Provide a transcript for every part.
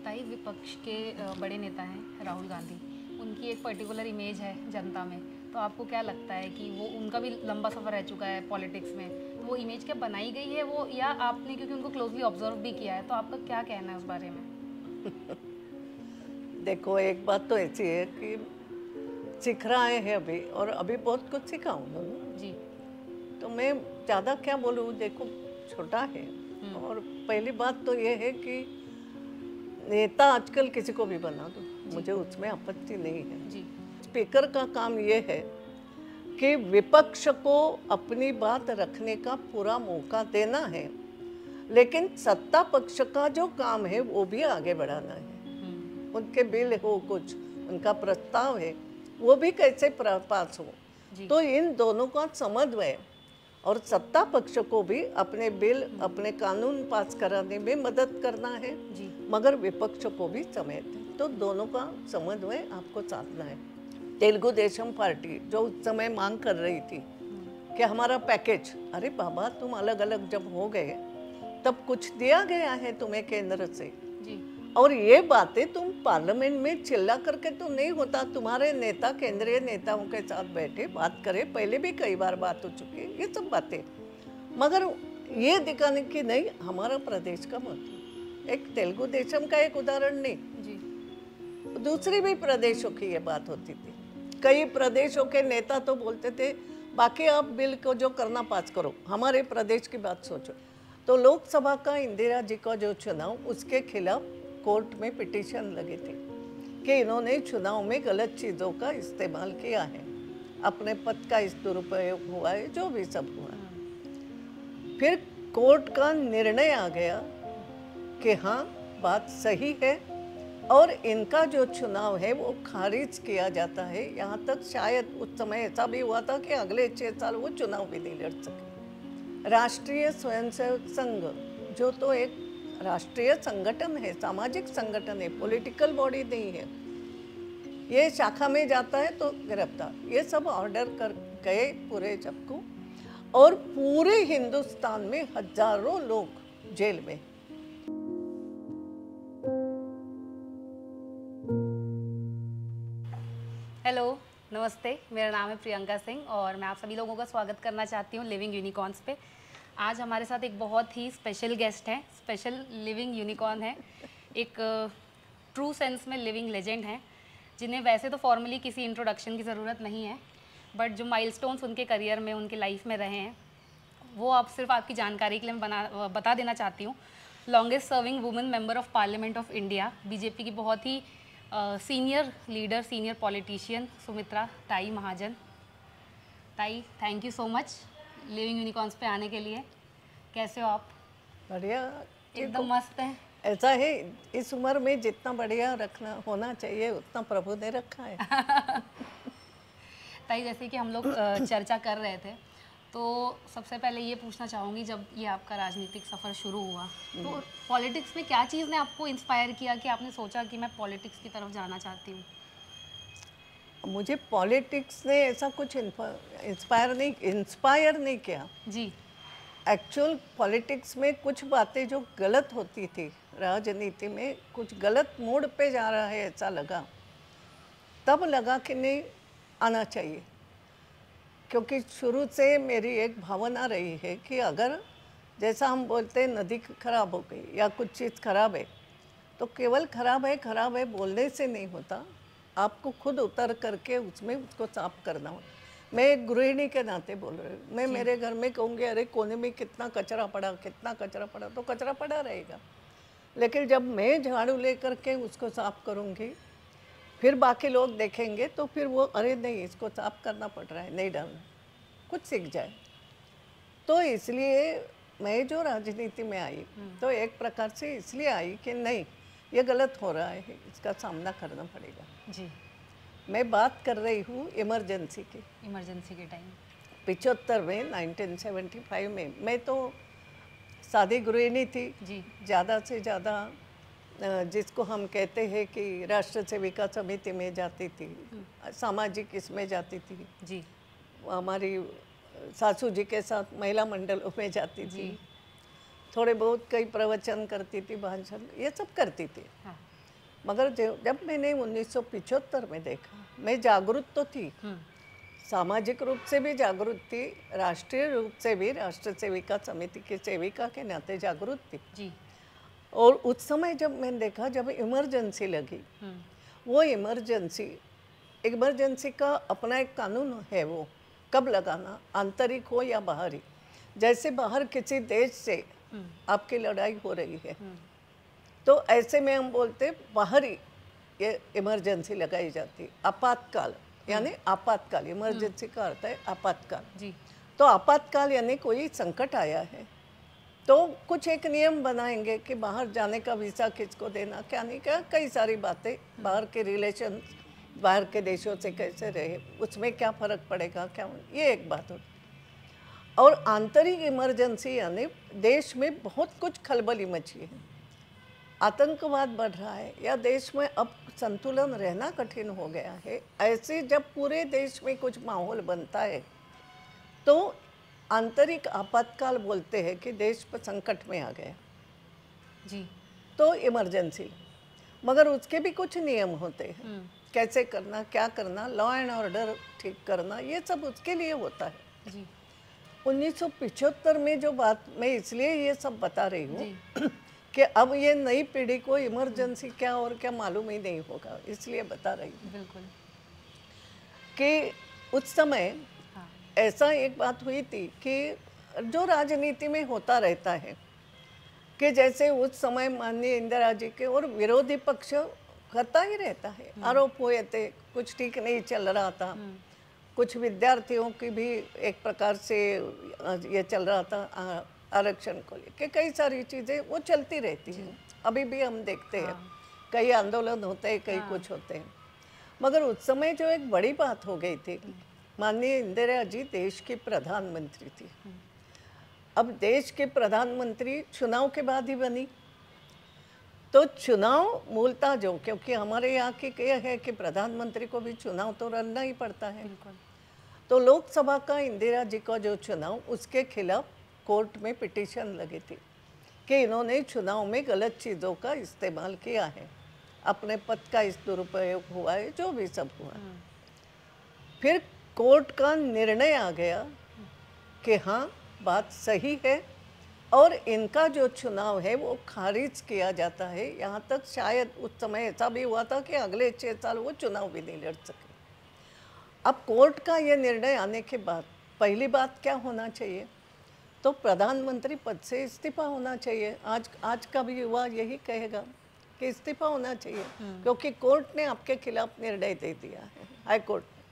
ताई विपक्ष के बड़े नेता हैं राहुल गांधी, उनकी एक पर्टिकुलर इमेज है जनता में, तो आपको क्या लगता है कि वो उनका भी लंबा सफ़र रह चुका है पॉलिटिक्स में, तो वो इमेज क्या बनाई गई है वो, या आपने क्योंकि उनको क्लोजली ऑब्जर्व भी किया है, तो आपका क्या कहना है उस बारे में? देखो, एक बात तो ऐसी है कि सीख रहे हैं अभी, और अभी बहुत कुछ सीखा हूँ ना, जी। तो मैं ज़्यादा क्या बोलूँ। देखो, छोटा है, और पहली बात तो ये है कि नेता आजकल किसी को भी बना दो, मुझे उसमें आपत्ति नहीं है। जी। स्पीकर का काम ये है कि विपक्ष को अपनी बात रखने का पूरा मौका देना है, लेकिन सत्ता पक्ष का जो काम है वो भी आगे बढ़ाना है। उनके बिल हो, कुछ उनका प्रस्ताव है, वो भी कैसे पास हो, तो इन दोनों का समन्वय, और सत्ता पक्ष को भी अपने बिल, अपने कानून पास कराने में मदद करना है, मगर विपक्ष को भी समेत है, तो दोनों का समन्वय आपको साधना है। तेलुगु देशम पार्टी जो उस समय मांग कर रही थी कि हमारा पैकेज, अरे बाबा, तुम अलग अलग जब हो गए तब कुछ दिया गया है तुम्हें केंद्र से, और ये बातें तुम पार्लियामेंट में चिल्ला करके तो नहीं होता। तुम्हारे नेता केंद्रीय नेताओं के साथ बैठे बात करें, पहले भी कई बार बात हो चुकी है ये सब बातें, मगर ये दिखाने की नहीं हमारा प्रदेश का महत्व। एक तेलुगु देशम का एक उदाहरण नहीं, दूसरी भी प्रदेशों की ये बात होती थी। कई प्रदेशों के नेता तो बोलते थे बाकी आप बिल को जो करना पास करो, हमारे प्रदेश की बात सोचो। तो लोकसभा का इंदिरा जी का जो चुनाव, उसके खिलाफ कोर्ट में पिटीशन लगी थी कि इन्होंने चुनाव में गलत चीज़ों का इस्तेमाल किया है, अपने पद का इस दुरुपयोग हुआ है, जो भी सब हुआ है। फिर कोर्ट का निर्णय आ गया कि हाँ, बात सही है, और इनका जो चुनाव है वो खारिज किया जाता है। यहाँ तक शायद उस समय ऐसा भी हुआ था कि अगले 6 साल वो चुनाव भी नहीं लड़ सके। राष्ट्रीय स्वयंसेवक संघ, जो तो एक राष्ट्रीय संगठन है, सामाजिक संगठन है, पॉलिटिकल बॉडी नहीं है, ये शाखा में जाता है तो गिरफ्तार, ये सब ऑर्डर कर गए पूरे सबको, और पूरे हिंदुस्तान में हजारों लोग जेल में। हेलो, नमस्ते, मेरा नाम है प्रियंका सिंह और मैं आप सभी लोगों का स्वागत करना चाहती हूँ लिविंग यूनिकॉर्न्स पे। आज हमारे साथ एक बहुत ही स्पेशल गेस्ट है, स्पेशल लिविंग यूनिकॉर्न है, एक ट्रू सेंस में लिविंग लेजेंड हैं, जिन्हें वैसे तो फॉर्मली किसी इंट्रोडक्शन की ज़रूरत नहीं है, बट जो माइलस्टोन्स उनके करियर में, उनके लाइफ में रहे हैं, वो आप सिर्फ आपकी जानकारी के लिए मैं बता देना चाहती हूँ। Longest serving women member of parliament of India, BJP की बहुत ही senior leader, senior politician Sumitra Tai Mahajan. Tai, thank you so much Living Unicorns पे आने के लिए। कैसे हो आप? बढ़िया, एकदम मस्त है। ऐसा है, इस उम्र में जितना बढ़िया रखना होना चाहिए उतना प्रभु ने रखा है। ताई, जैसे कि हम लोग चर्चा कर रहे थे, तो सबसे पहले ये पूछना चाहूँगी, जब ये आपका राजनीतिक सफ़र शुरू हुआ तो पॉलिटिक्स में क्या चीज़ ने आपको इंस्पायर किया कि आपने सोचा कि मैं पॉलिटिक्स की तरफ जाना चाहती हूँ? मुझे पॉलिटिक्स ने ऐसा कुछ इंस्पायर नहीं किया जी। एक्चुअल पॉलिटिक्स में कुछ बातें जो गलत होती थी, राजनीति में कुछ गलत मोड़ पे जा रहा है ऐसा लगा, तब लगा कि नहीं, आना चाहिए। क्योंकि शुरू से मेरी एक भावना रही है कि अगर, जैसा हम बोलते हैं नदी खराब हो गई या कुछ चीज़ खराब है, तो केवल खराब है बोलने से नहीं होता, आपको खुद उतर करके उसमें उसको साफ करना हो। मैं एक गृहिणी के नाते बोल रही हूँ, मैं मेरे घर में कहूँगी अरे कोने में कितना कचरा पड़ा, तो कचरा पड़ा रहेगा, लेकिन जब मैं झाड़ू ले करके उसको साफ करूँगी, फिर बाकी लोग देखेंगे तो फिर वो अरे नहीं, इसको साफ करना पड़ रहा है, नहीं डालना, कुछ सीख जाए। तो इसलिए मैं जो राजनीति में आई तो एक प्रकार से इसलिए आई कि नहीं, ये गलत हो रहा है, इसका सामना करना पड़ेगा। जी। मैं बात कर रही हूँ इमरजेंसी की। इमरजेंसी के टाइम 75 में, 1975 में मैं तो सादी गृहिणी थी जी। ज़्यादा से ज़्यादा जिसको हम कहते हैं कि राष्ट्र सेविका समिति में जाती थी, सामाजिक इसमें जाती थी जी। हमारी सासू जी के साथ महिला मंडलों में जाती थी, थोड़े बहुत कई प्रवचन करती थी, भाषण, ये सब करती थी। हाँ। मगर जब मैंने 1975 में देखा, मैं जागरूक तो थी, सामाजिक रूप से भी जागरूक थी, राष्ट्रीय रूप से भी राष्ट्र सेविका समिति की सेविका के नाते जागरूक थी जी। और उस समय जब मैंने देखा, जब इमरजेंसी लगी, वो इमरजेंसी का अपना एक कानून है, वो कब लगाना, आंतरिक हो या बाहरी। जैसे बाहर किसी देश से आपकी लड़ाई हो रही है तो ऐसे में हम बोलते बाहरी ये इमरजेंसी लगाई जाती, आपातकाल, यानी आपातकाल, इमरजेंसी का अर्थ है आपातकाल जी। तो आपातकाल यानी कोई संकट आया है तो कुछ एक नियम बनाएंगे कि बाहर जाने का वीज़ा किसको देना, क्या नहीं, क्या कई सारी बातें, बाहर के रिलेशन, बाहर के देशों से कैसे रहे, उसमें क्या फ़र्क पड़ेगा, क्या, ये एक बात होती। और आंतरिक इमरजेंसी यानी देश में बहुत कुछ खलबली मची है, आतंकवाद बढ़ रहा है या देश में अब संतुलन रहना कठिन हो गया है, ऐसे जब पूरे देश में कुछ माहौल बनता है तो आंतरिक आपातकाल बोलते हैं कि देश पर संकट में आ गया जी। तो इमरजेंसी। मगर उसके भी कुछ नियम होते हैं, कैसे करना, क्या करना, लॉ एंड ऑर्डर ठीक करना, ये सब उसके लिए होता है जी। 1975 में जो बात मैं इसलिए ये सब बता रही हूँ कि अब ये नई पीढ़ी को इमरजेंसी क्या और क्या मालूम ही नहीं होगा, इसलिए बता रही हूँ। बिल्कुल। कि उस समय हाँ। ऐसा एक बात हुई थी कि जो राजनीति में होता रहता है कि जैसे उस समय माननीय इंदिरा जी के और विरोधी पक्ष करता ही रहता है, आरोप हुए थे, कुछ ठीक नहीं चल रहा था, कुछ विद्यार्थियों की भी एक प्रकार से ये चल रहा था आरक्षण को लेकर, कई सारी चीज़ें वो चलती रहती हैं, अभी भी हम देखते हैं, कई आंदोलन होते हैं, कई कुछ होते हैं। मगर उस समय जो एक बड़ी बात हो गई थी, माननीय इंदिरा जी देश की प्रधानमंत्री थी। अब देश के प्रधानमंत्री चुनाव के बाद ही बनी, तो चुनाव मूलतः जो, क्योंकि हमारे यहाँ की यह है कि प्रधानमंत्री को भी चुनाव तो लड़ना ही पड़ता है, तो लोकसभा का इंदिरा जी का जो चुनाव, उसके खिलाफ कोर्ट में पिटीशन लगी थी कि इन्होंने चुनाव में गलत चीज़ों का इस्तेमाल किया है, अपने पद का इस दुरुपयोग हुआ है, जो भी सब हुआ। फिर कोर्ट का निर्णय आ गया कि हाँ बात सही है और इनका जो चुनाव है वो खारिज किया जाता है। यहाँ तक शायद उस समय ऐसा भी हुआ था कि अगले 6 साल वो चुनाव भी नहीं लड़ सके। अब कोर्ट का ये निर्णय आने के बाद पहली बात क्या होना चाहिए, तो प्रधानमंत्री पद से इस्तीफा होना चाहिए। आज का भी युवा यही कहेगा कि इस्तीफा होना चाहिए, क्योंकि कोर्ट ने आपके खिलाफ निर्णय दे दिया है, हाई कोर्ट ने।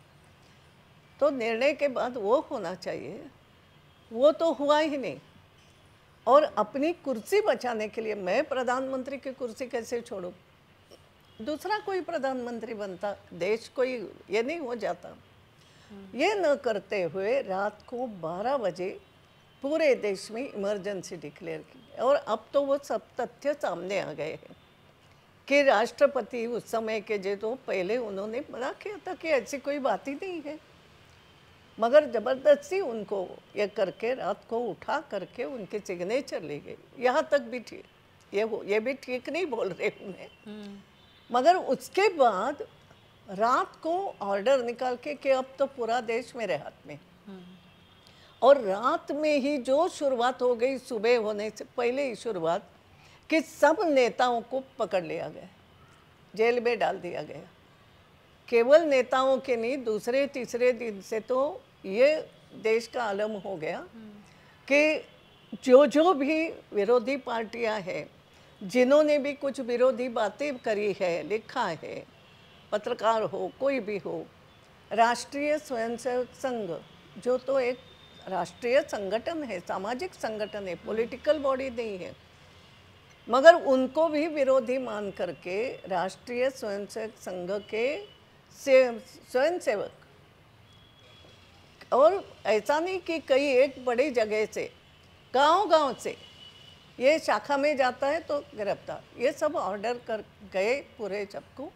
तो निर्णय के बाद वो होना चाहिए, वो तो हुआ ही नहीं। और अपनी कुर्सी बचाने के लिए मैं प्रधानमंत्री की कुर्सी कैसे छोड़ूं, दूसरा कोई प्रधानमंत्री बनता, देश कोई ये नहीं हो जाता। ये न करते हुए रात को 12 बजे पूरे देश में इमरजेंसी डिक्लेयर की। और अब तो वो सब तथ्य सामने आ गए हैं कि राष्ट्रपति उस समय के जो, तो पहले उन्होंने मना किया था कि ऐसी कोई बात ही नहीं है, मगर ज़बरदस्ती उनको ये करके रात को उठा करके उनके सिग्नेचर ले गए। यहाँ तक भी ठीक, ये भी ठीक नहीं बोल रहे हूँ मैं, मगर उसके बाद रात को ऑर्डर निकाल के कि अब तो पूरा देश मेरे हाथ में। और रात में ही जो शुरुआत हो गई, सुबह होने से पहले ही शुरुआत, कि सब नेताओं को पकड़ लिया गया, जेल में डाल दिया गया। केवल नेताओं के नहीं, दूसरे तीसरे दिन से तो ये देश का आलम हो गया कि जो भी विरोधी पार्टियां हैं, जिन्होंने भी कुछ विरोधी बातें करी है, लिखा है, पत्रकार हो, कोई भी हो, राष्ट्रीय स्वयंसेवक संघ जो तो एक राष्ट्रीय संगठन है, सामाजिक संगठन है, पॉलिटिकल बॉडी नहीं है, मगर उनको भी विरोधी मान करके राष्ट्रीय स्वयंसेवक संघ के स्वयंसेवक, और ऐसा नहीं कि कई एक बड़ी जगह से, गांव-गांव से ये शाखा में जाता है तो गिरफ्तार, ये सब ऑर्डर कर गए पूरे सबको।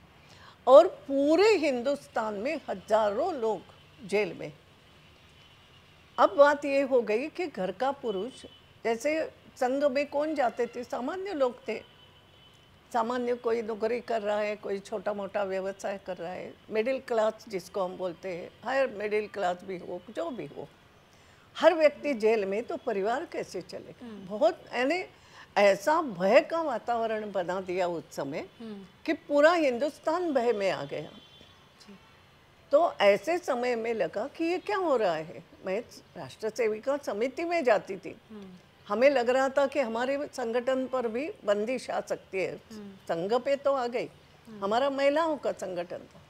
और पूरे हिंदुस्तान में हजारों लोग जेल में। अब बात ये हो गई कि घर का पुरुष, जैसे संघ में कौन जाते थे, सामान्य लोग थे, सामान्य कोई नौकरी कर रहा है, कोई छोटा मोटा व्यवसाय कर रहा है, मिडिल क्लास जिसको हम बोलते हैं, हायर मिडिल क्लास भी हो, जो भी हो, हर व्यक्ति जेल में, तो परिवार कैसे चलेगा? बहुत यानी ऐसा भय का वातावरण बना दिया उस समय कि पूरा हिंदुस्तान भय में आ गया। तो ऐसे समय में लगा कि ये क्या हो रहा है। मैं राष्ट्र सेविका समिति में जाती थी, हमें लग रहा था कि हमारे संगठन पर भी बंदिश आ सकती है। संघ पे तो आ गई, हमारा महिलाओं का संगठन था,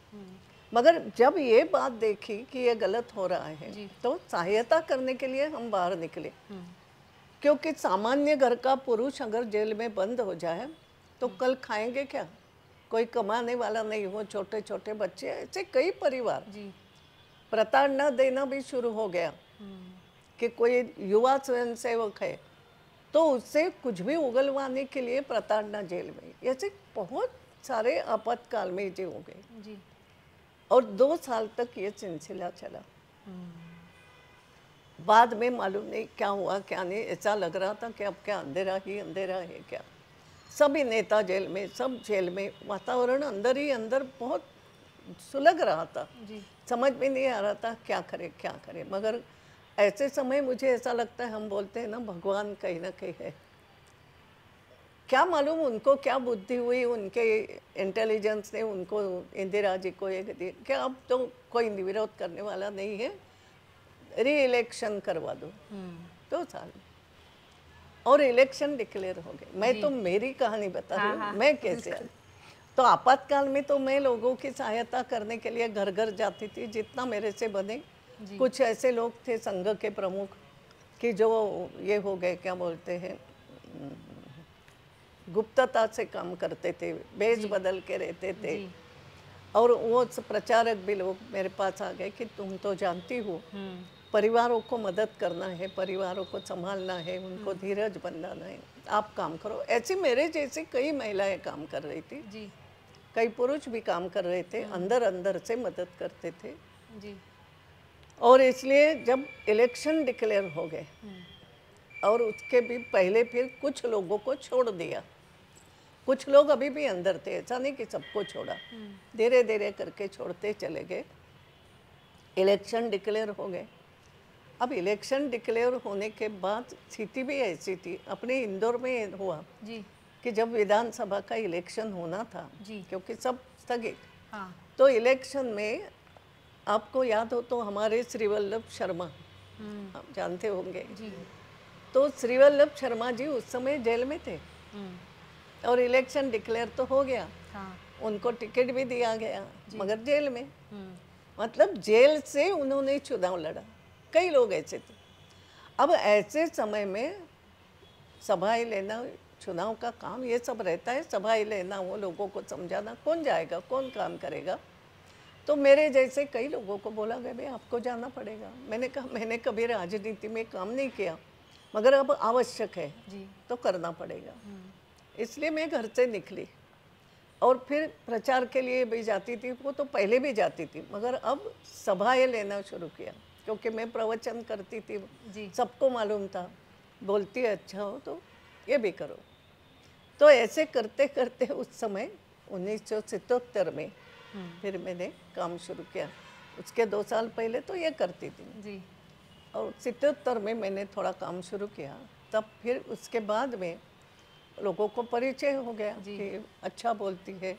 मगर जब ये बात देखी कि ये गलत हो रहा है तो सहायता करने के लिए हम बाहर निकले। क्योंकि सामान्य घर का पुरुष अगर जेल में बंद हो जाए तो कल खाएंगे क्या? कोई कमाने वाला नहीं हो, छोटे छोटे बच्चे, ऐसे कई परिवार। प्रताड़ना देना भी शुरू हो गया कि कोई युवा स्वयंसेवक है तो उससे कुछ भी उगलवाने के लिए प्रताड़ना जेल में। ऐसे बहुत सारे आपातकाल में जे हो गए और 2 साल तक ये सिलसिला चला। बाद में मालूम नहीं क्या हुआ क्या नहीं, ऐसा लग रहा था कि अब क्या अंधेरा ही अंधेरा है क्या। सभी नेता जेल में, सब जेल में, वातावरण अंदर ही अंदर बहुत सुलग रहा था। समझ में नहीं आ रहा था क्या करे क्या करे। मगर ऐसे समय मुझे ऐसा लगता है, हम बोलते हैं ना भगवान कहीं ना कहीं है। क्या मालूम उनको क्या बुद्धि हुई, उनके इंटेलिजेंस ने उनको, इंदिरा जी को एक दी कि अब तो कोई विरोध करने वाला नहीं है, री इलेक्शन करवा दो। 2 साल और इलेक्शन डिक्लेयर हो गए। मैं तो मेरी कहानी बता रही हूँ, मैं कैसे आई। तो आपातकाल में तो मैं लोगों की सहायता करने के लिए घर घर जाती थी, जितना मेरे से बने। कुछ ऐसे लोग थे संघ के प्रमुख कि जो ये हो गए, क्या बोलते हैं, गुप्तता से काम करते थे, बेच बदल के रहते थे। और वो प्रचारक भी लोग मेरे पास आ गए कि तुम तो जानती हो परिवारों को मदद करना है, परिवारों को संभालना है, उनको धीरज बनाना है, आप काम करो। ऐसी मेरे जैसी कई महिलाएं काम कर रही थी, कई पुरुष भी काम कर रहे थे, अंदर अंदर से मदद करते थे। और इसलिए जब इलेक्शन डिक्लेयर हो गए और उसके भी पहले फिर कुछ लोगों को छोड़ दिया, कुछ लोग अभी भी अंदर थे, ऐसा नहीं कि सबको छोड़ा, धीरे धीरे करके छोड़ते चले गए। इलेक्शन डिक्लेयर हो गए। अब इलेक्शन डिक्लेयर होने के बाद स्थिति भी ऐसी थी, अपने इंदौर में हुआ कि जब विधानसभा का इलेक्शन होना था, क्योंकि सब स्थगित, तो इलेक्शन में आपको याद हो तो हमारे श्री वल्लभ शर्मा, आप जानते होंगे, तो श्री वल्लभ शर्मा जी उस समय जेल में थे और इलेक्शन डिक्लेयर तो हो गया, उनको टिकट भी दिया गया, मगर जेल में, मतलब जेल से उन्होंने चुनाव लड़ा। कई लोग ऐसे थे। अब ऐसे समय में सभाएं लेना, चुनाव का काम ये सब रहता है, सभाएं लेना, वो लोगों को समझाना, कौन जाएगा, कौन काम करेगा। तो मेरे जैसे कई लोगों को बोला गया भाई आपको जाना पड़ेगा। मैंने कहा मैंने कभी राजनीति में काम नहीं किया, मगर अब आवश्यक है तो करना पड़ेगा। इसलिए मैं घर से निकली और फिर प्रचार के लिए भी जाती थी, वो तो पहले भी जाती थी, मगर अब सभाएं लेना शुरू किया, क्योंकि मैं प्रवचन करती थी, सबको मालूम था, बोलती अच्छा हो तो ये भी करो। तो ऐसे करते करते उस समय 1977 में फिर मैंने काम शुरू किया। उसके 2 साल पहले तो ये करती थी और 77 में मैंने थोड़ा काम शुरू किया। तब फिर उसके बाद में लोगों को परिचय हो गया कि अच्छा बोलती है,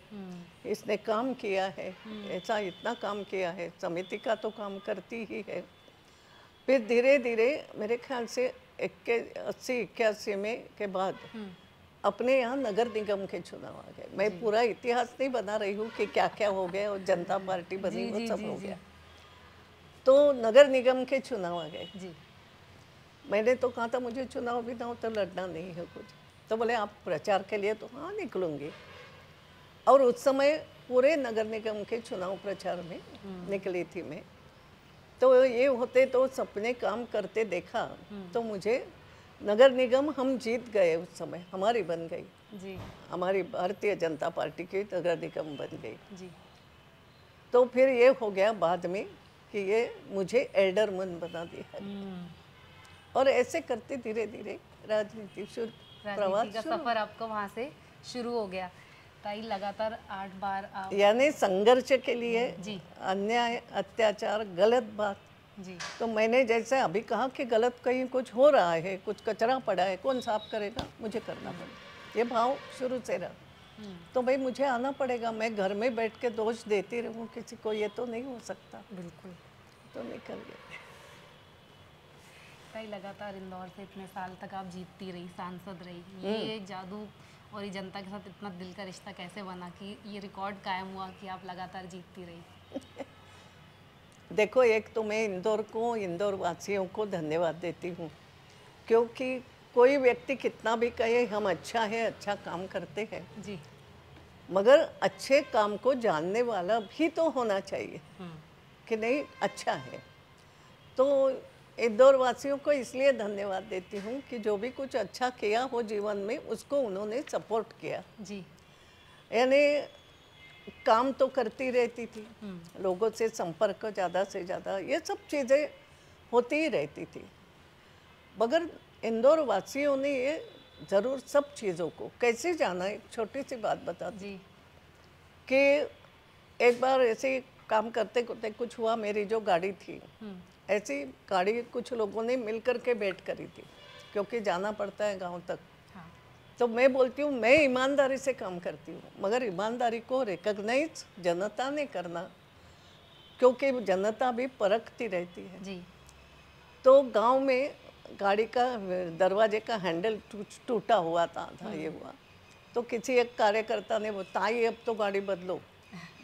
इसने काम किया है, ऐसा इतना काम किया है, समिति का तो काम करती ही है। फिर धीरे धीरे मेरे ख्याल से 80-81 में के बाद अपने यहाँ नगर निगम के चुनाव आ गए। मैं पूरा इतिहास नहीं बना रही हूँ कि क्या क्या हो गया और जनता पार्टी बनी, वो सब हो गया। तो नगर निगम के चुनाव आ गए। मैंने तो कहा था मुझे चुनाव भी ना हो तो लड़ना नहीं है कुछ। तो बोले आप प्रचार के लिए, तो हाँ निकलूंगी। और उस समय पूरे नगर निगम के चुनाव प्रचार में निकली थी मैं। तो ये होते तो सपने काम करते देखा, तो मुझे नगर निगम हम जीत गए। उस समय हमारी बन गई, हमारी भारतीय जनता पार्टी की नगर निगम बन गई। तो फिर ये हो गया बाद में कि ये मुझे एल्डरमैन बना दिया और ऐसे करते धीरे धीरे राजनीति का सफर आपको वहाँ से शुरू हो गया। ताई लगातार 8 बार आप यानी संघर्ष के लिए जी अन्याय, अत्याचार, गलत बात। जी तो मैंने जैसे अभी कहा कि गलत कहीं कुछ हो रहा है, कुछ कचरा पड़ा है, कौन साफ करेगा, मुझे करना पड़ेगा, ये भाव शुरू से रहा। तो भाई मुझे आना पड़ेगा, मैं घर में बैठ के दोष देती रहूं किसी को, ये तो नहीं हो सकता। बिल्कुल। तो निकल गए। ताई लगातार इंदौर से इतने साल तक आप जीतती रही, सांसद रही, ये जादू और ये जनता के साथ इतना दिल का रिश्ता कैसे बना कि ये रिकॉर्ड कायम हुआ कि आप लगातार जीतती रही? देखो, एक तो मैं इंदौर को, इंदौर वासियों को धन्यवाद देती हूँ, क्योंकि कोई व्यक्ति कितना भी कहे हम अच्छा है, अच्छा काम करते हैं, जी मगर अच्छे काम को जानने वाला भी तो होना चाहिए कि नहीं अच्छा है। तो इंदौर वासियों को इसलिए धन्यवाद देती हूँ कि जो भी कुछ अच्छा किया हो जीवन में उसको उन्होंने सपोर्ट किया। जी यानी काम तो करती रहती थी, लोगों से संपर्क ज़्यादा से ज़्यादा, ये सब चीज़ें होती ही रहती थी, मगर इंदौर वासियों ने ये ज़रूर सब चीज़ों को कैसे जाना। एक छोटी सी बात बता दी जी कि एक बार ऐसे काम करते करते कुछ हुआ, मेरी जो गाड़ी थी, ऐसी गाड़ी कुछ लोगों ने मिल कर के बैठ करी थी, क्योंकि जाना पड़ता है गांव तक। हाँ तो मैं बोलती हूँ मैं ईमानदारी से काम करती हूँ, मगर ईमानदारी को रिकॉग्नाइज जनता ने करना, क्योंकि जनता भी परखती रहती है। जी तो गांव में गाड़ी का दरवाजे का हैंडल टूटा हुआ था ये हुआ। तो किसी एक कार्यकर्ता ने वो, ताई अब तो गाड़ी बदलो,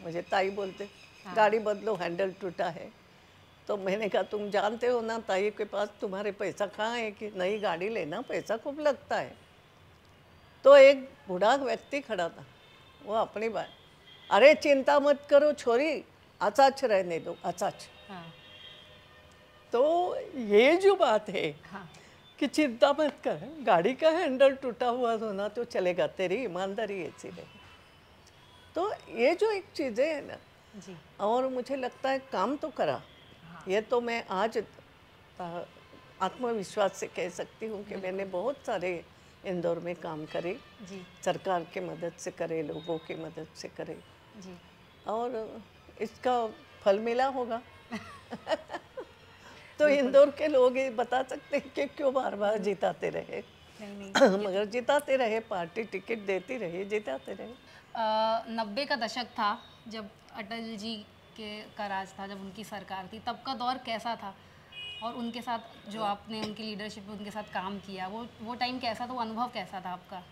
मुझे ताई बोलते, गाड़ी बदलो, हैंडल टूटा है। तो मैंने कहा तुम जानते हो ना ताई के पास तुम्हारे पैसा कहाँ है कि नई गाड़ी लेना पैसा खूब लगता है। तो एक बूढ़ा व्यक्ति खड़ा था, वो अपनी बात, अरे चिंता मत करो छोरी, अचाच रहने दो, अचाच। हाँ तो ये जो बात है हाँ कि चिंता मत कर, गाड़ी का हैंडल टूटा हुआ हो ना तो चलेगा, तेरी ईमानदारी ऐसी रहे। तो ये जो एक चीज़ें है ना, जी और मुझे लगता है काम तो करा, ये तो मैं आज आत्मविश्वास से कह सकती हूँ कि मैंने बहुत सारे इंदौर में काम करे, जी सरकार के मदद से करे, लोगों की मदद से करे, जी और इसका फल मिला होगा। तो इंदौर के लोग ये बता सकते हैं कि क्यों बार बार जिताते रहे। नहीं मगर जिताते रहे, पार्टी टिकट देती रही, जिताते रहे। 90 का दशक था जब अटल जी का राज था, जब उनकी सरकार थी, तब का दौर कैसा था? और उनके साथ जो आपने उनकी लीडरशिप में उनके साथ काम किया, वो टाइम कैसा था, वो अनुभव कैसा था आपका?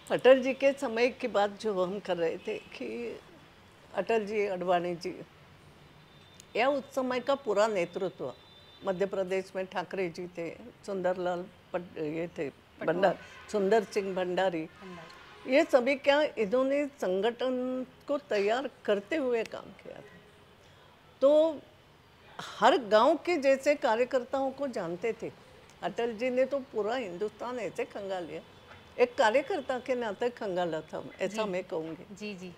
अटल जी के समय की बात जो हम कर रहे थे कि अटल जी, अडवाणी जी, या उस समय का पूरा नेतृत्व, मध्य प्रदेश में ठाकरे जी थे, सुंदरलाल ये थे सुंदर सिंह भंडारी, ये सभी क्या इन्होंने संगठन को तैयार करते हुए काम किया था। तो हर गांव के जैसे कार्यकर्ताओं को जानते थे। अटल जी ने तो पूरा हिंदुस्तान ऐसे खंगाल लिया, एक कार्यकर्ता के नाते खंगाला था, ऐसा मैं कहूँगी। जी जी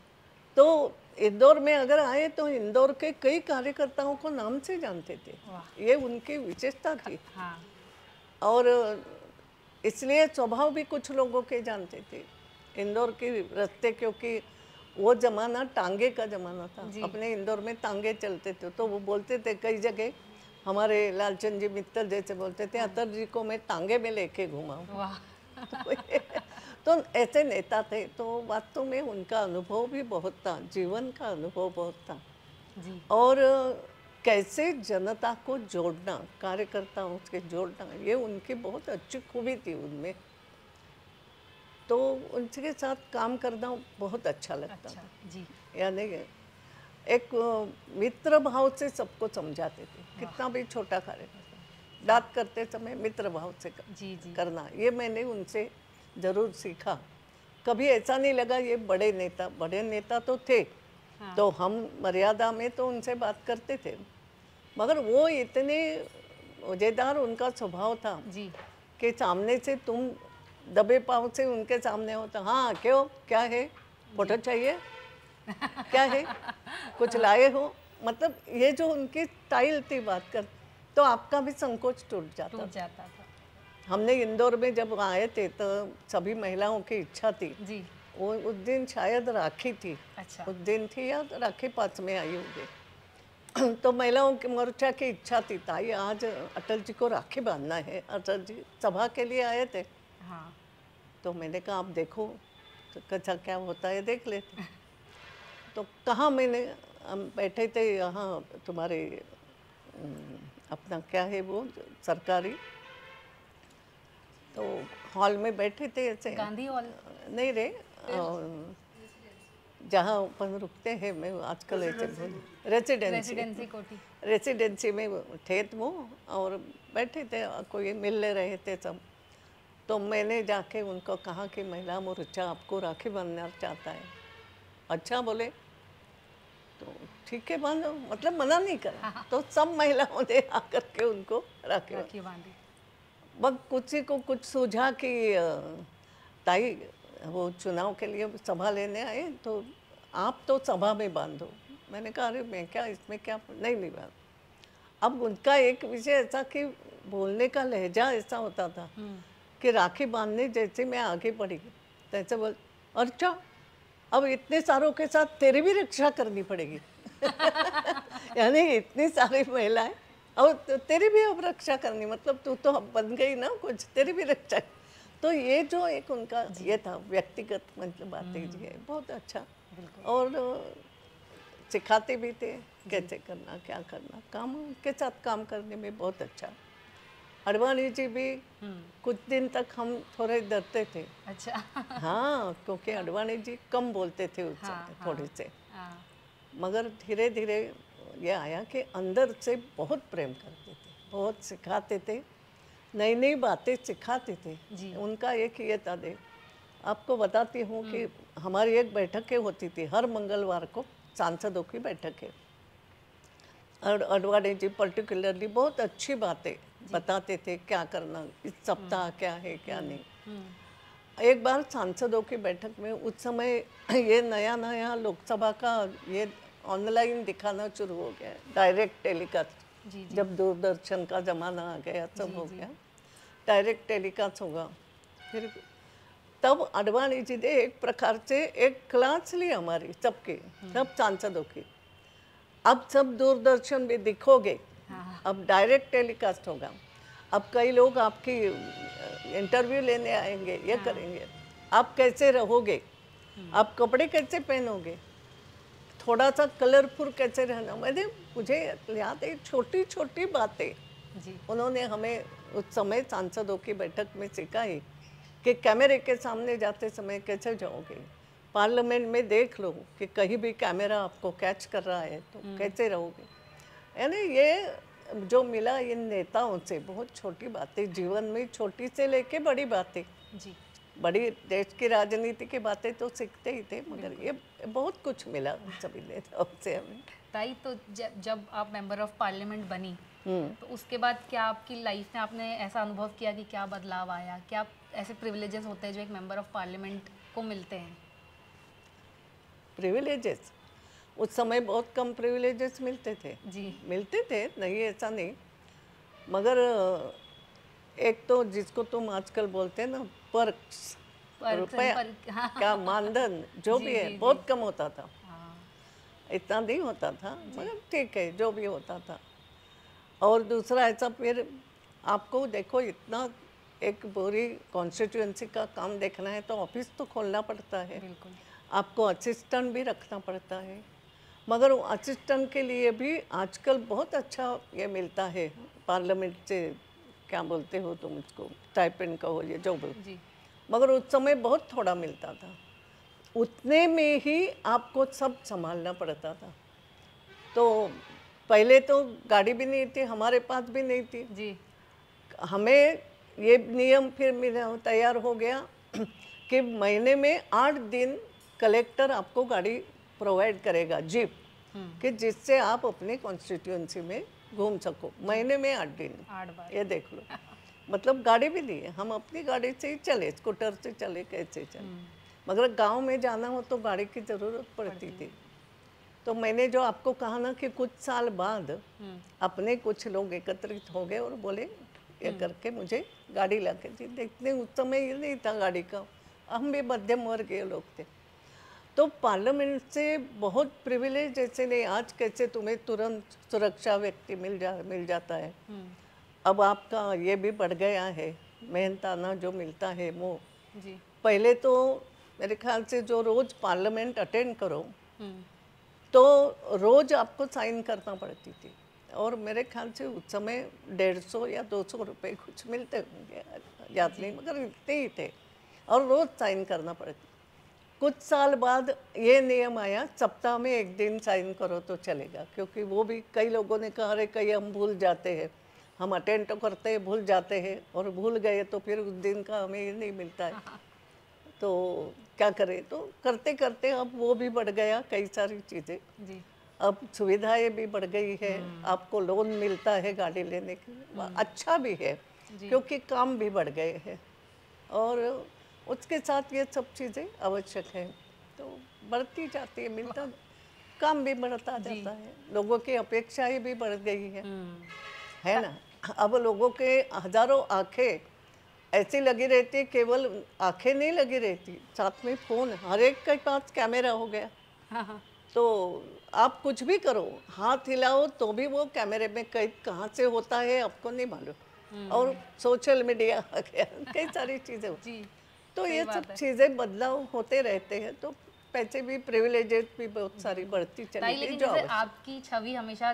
तो इंदौर में अगर आए तो इंदौर के कई कार्यकर्ताओं को नाम से जानते थे, ये उनकी विशेषता थी। हाँ और इसलिए स्वभाव भी कुछ लोगों के जानते थे इंदौर के रास्ते, क्योंकि वो जमाना टांगे का जमाना था, अपने इंदौर में टांगे चलते थे। तो वो बोलते थे कई जगह, हमारे लालचंद जी मित्तल जैसे बोलते थे, अतर जी को मैं टांगे में लेके घुमा हूँ। तो ऐसे नेता थे। तो वास्तव में उनका अनुभव भी बहुत था, जीवन का अनुभव बहुत था जी और कैसे जनता को जोड़ना, कार्यकर्ताओं से जोड़ना, ये उनकी बहुत अच्छी खूबी थी उनमें। तो उनके साथ काम करना बहुत अच्छा लगता था। जी यानी एक मित्र भाव से सबको समझाते थे, कितना भी छोटा कार्यकर्ता, बात करते समय मित्र भाव से जी जी करना, ये मैंने उनसे ज़रूर सीखा। कभी ऐसा नहीं लगा ये बड़े नेता तो थे, हाँ। तो हम मर्यादा में तो उनसे बात करते थे, मगर वो इतने मज़ेदार उनका स्वभाव था जी कि सामने से तुम दबे पाँव से उनके सामने होता, हाँ क्यों, क्या है, फोटो चाहिए, क्या है, कुछ लाए हो, मतलब ये जो उनकी स्टाइल थी बात कर, तो आपका भी संकोच टूट जाता था। हमने इंदौर में जब आए थे तो सभी महिलाओं की इच्छा थी जी वो उस दिन शायद राखी थी, अच्छा। उस दिन थी या राखी पास में आई होगी। तो महिलाओं के मोर्चा की इच्छा थी, ताई आज अटल जी को राखी बांधना है। अटल जी सभा के लिए आए थे। हाँ। तो मैंने कहा आप देखो, तो कचा क्या होता है देख लेते। तो कहाँ मैंने, हम बैठे थे यहाँ तुम्हारे अपना क्या है वो सरकारी, तो हॉल में बैठे थे ऐसे। गांधी हॉल? नहीं रे, जहाँ अपन रुकते हैं, मैं आजकल ऐसे रेसिडेंसी कोठी। रेसिडेंसी में थे वो, और बैठे थे, कोई मिल ले रहे थे सब। तो मैंने जाके उनको कहा कि महिला मोर्चा आपको राखी बांधना चाहता है। अच्छा बोले, तो ठीक है बांधो, मतलब मना नहीं करा। तो सब महिलाओं ने आकर के उनको राखी बांधी। बस किसी को कुछ सूझा कि ताई वो चुनाव के लिए सभा लेने आए, तो आप तो सभा में बांधो। मैंने कहा अरे मैं क्या, इसमें क्या, नहीं बांध। अब उनका एक विषय ऐसा कि बोलने का लहजा ऐसा होता था कि राखी बांधने जैसे मैं आगे बढ़ी तैसे बोल, अच्छा अब इतने सारों के साथ तेरी भी रक्षा करनी पड़ेगी। यानी इतनी सारी महिलाएं, अब तेरी भी अब रक्षा करनी, मतलब तू तो अब बन गई ना कुछ, तेरी भी रक्षा। तो ये जो एक उनका ये था व्यक्तिगत, मतलब बातें जी है बहुत अच्छा। और सिखाते भी थे कैसे करना, क्या करना, काम उनके साथ काम करने में बहुत अच्छा। अडवाणी जी भी कुछ दिन तक हम थोड़े डरते थे। अच्छा। हाँ, क्योंकि अडवाणी जी कम बोलते थे उस समय, थोड़े से। मगर धीरे धीरे ये आया कि अंदर से बहुत प्रेम करते थे, बहुत सिखाते थे, नई नई बातें सिखाते थे। उनका एक ये था, देख आपको बताती हूँ कि हमारी एक बैठकें होती थी हर मंगलवार को, सांसदों की बैठकें। और अडवाणी जी पर्टिकुलरली बहुत अच्छी बातें बताते थे, क्या करना इस सप्ताह, क्या है क्या नहीं। एक बार सांसदों की बैठक में, उस समय ये नया नया लोकसभा का ये ऑनलाइन दिखाना शुरू हो गया, डायरेक्ट टेलीकास्ट। जब दूरदर्शन का ज़माना आ गया, सब हो गया, डायरेक्ट टेलीकास्ट होगा। फिर तब अडवाणी जी ने एक प्रकार से एक क्लास ली हमारी सबके, सब सांसदों की। अब सब दूरदर्शन में दिखोगे, अब डायरेक्ट टेलीकास्ट होगा, अब कई लोग आपकी इंटरव्यू लेने आएंगे, ये करेंगे, आप कैसे रहोगे, आप कपड़े कैसे पहनोगे, थोड़ा सा कलरफुल कैसे रहना। मैंने, मुझे याद है छोटी छोटी बातें उन्होंने हमें उस समय सांसदों की बैठक में सिखाई कि कैमरे के सामने जाते समय कैसे जाओगे, पार्लियामेंट में देख लो कि कहीं भी कैमरा आपको कैच कर रहा है तो कैसे रहोगे। यानी ये जो मिला इन नेताओं से, बहुत छोटी बातें जीवन में, छोटी से लेके बड़ी बातें जी, बड़ी देश की राजनीति की बातें तो सीखते ही थे, मगर ये बहुत कुछ मिला उन सभी नेताओं से हमें। ताई, तो जब आप मेंबर ऑफ पार्लियामेंट बनी, तो उसके बाद क्या आपकी लाइफ में आपने ऐसा अनुभव किया कि क्या बदलाव आया, क्या ऐसे प्रिविलेजेस होते हैं जो एक मेंबर ऑफ पार्लियामेंट को मिलते हैं? प्रिविलेजेस उस समय बहुत कम प्रिविलेजेस मिलते थे जी, मिलते थे, नहीं ऐसा नहीं, मगर एक तो जिसको तुम आजकल बोलते हैं ना पर्क्स, रुपया का मानधन जो भी है बहुत कम होता था। इतना नहीं होता था, मगर ठीक है जो भी होता था। और दूसरा ऐसा, फिर आपको देखो इतना एक पूरी कॉन्स्टिट्यूएंसी का काम देखना है तो ऑफिस तो खोलना पड़ता है, आपको असिस्टेंट भी रखना पड़ता है, मगर असिस्टेंट के लिए भी आजकल बहुत अच्छा ये मिलता है पार्लियामेंट से, क्या बोलते हो तुम इसको, स्टाइपेंड का हो ये जो भी, मगर उस समय बहुत थोड़ा मिलता था, उतने में ही आपको सब संभालना पड़ता था। तो पहले तो गाड़ी भी नहीं थी, हमारे पास भी नहीं थी जी, हमें ये नियम फिर तैयार हो गया कि महीने में 8 दिन कलेक्टर आपको गाड़ी प्रोवाइड करेगा, जीप, कि जिससे आप अपने कॉन्स्टिट्यूएंसी में घूम सको, महीने में 8 दिन, 8 बार, ये देख लो। मतलब गाड़ी भी नहीं है, हम अपनी गाड़ी से ही चले, स्कूटर से चले, कैसे चले, मगर गांव में जाना हो तो गाड़ी की ज़रूरत पड़ती थी। तो मैंने जो आपको कहा ना कि कुछ साल बाद अपने कुछ लोग एकत्रित हो गए और बोले ये करके मुझे गाड़ी ला के दी। देखते उस समय ये नहीं था गाड़ी का, हम भी मध्यम वर्गीय लोग थे। तो पार्लियामेंट से बहुत प्रिविलेज जैसे नहीं, आज कैसे तुम्हें तुरंत सुरक्षा व्यक्ति मिल जाता है, अब आपका ये भी बढ़ गया है, मेहनताना जो मिलता है वो। जी। पहले तो मेरे ख्याल से जो रोज पार्लियामेंट अटेंड करो तो रोज आपको साइन करना पड़ती थी, और मेरे ख्याल से उस समय 150 या 200 रुपए कुछ मिलते होंगे, याद नहीं, मगर इतने ही थे, और रोज साइन करना पड़ता। कुछ साल बाद ये नियम आया, सप्ताह में एक दिन साइन करो तो चलेगा, क्योंकि वो भी कई लोगों ने कहा अरे कहीं हम भूल जाते हैं, हम अटेंड तो करते हैं भूल जाते हैं, और भूल गए तो फिर उस दिन का हमें ये नहीं मिलता है, तो क्या करें। तो करते करते अब वो भी बढ़ गया, कई सारी चीज़ें, अब सुविधाएं भी बढ़ गई है, आपको लोन मिलता है गाड़ी लेने की, अच्छा भी है क्योंकि काम भी बढ़ गए हैं, और उसके साथ ये सब चीज़ें आवश्यक है, तो बढ़ती जाती है, मिलता काम भी बढ़ता जाता है, लोगों की अपेक्षाएं भी बढ़ गई है ना। अब लोगों के हजारों आंखें ऐसी लगी रहती, केवल आंखें नहीं लगी रहती, साथ में फोन, हर एक के पास कैमरा हो गया। हाँ। तो आप कुछ भी करो, हाथ हिलाओ तो भी वो कैमरे में कैद कहाँ से होता है आपको नहीं मालूम, और सोशल मीडिया आ गया, कई सारी चीज़ें होती। तो ये सब चीज़ें बदलाव होते रहते हैं, तो पैसे भी, प्रिविलेजेस भी बहुत सारी बढ़ती चली गई। लेकिन जैसे आपकी छवि हमेशा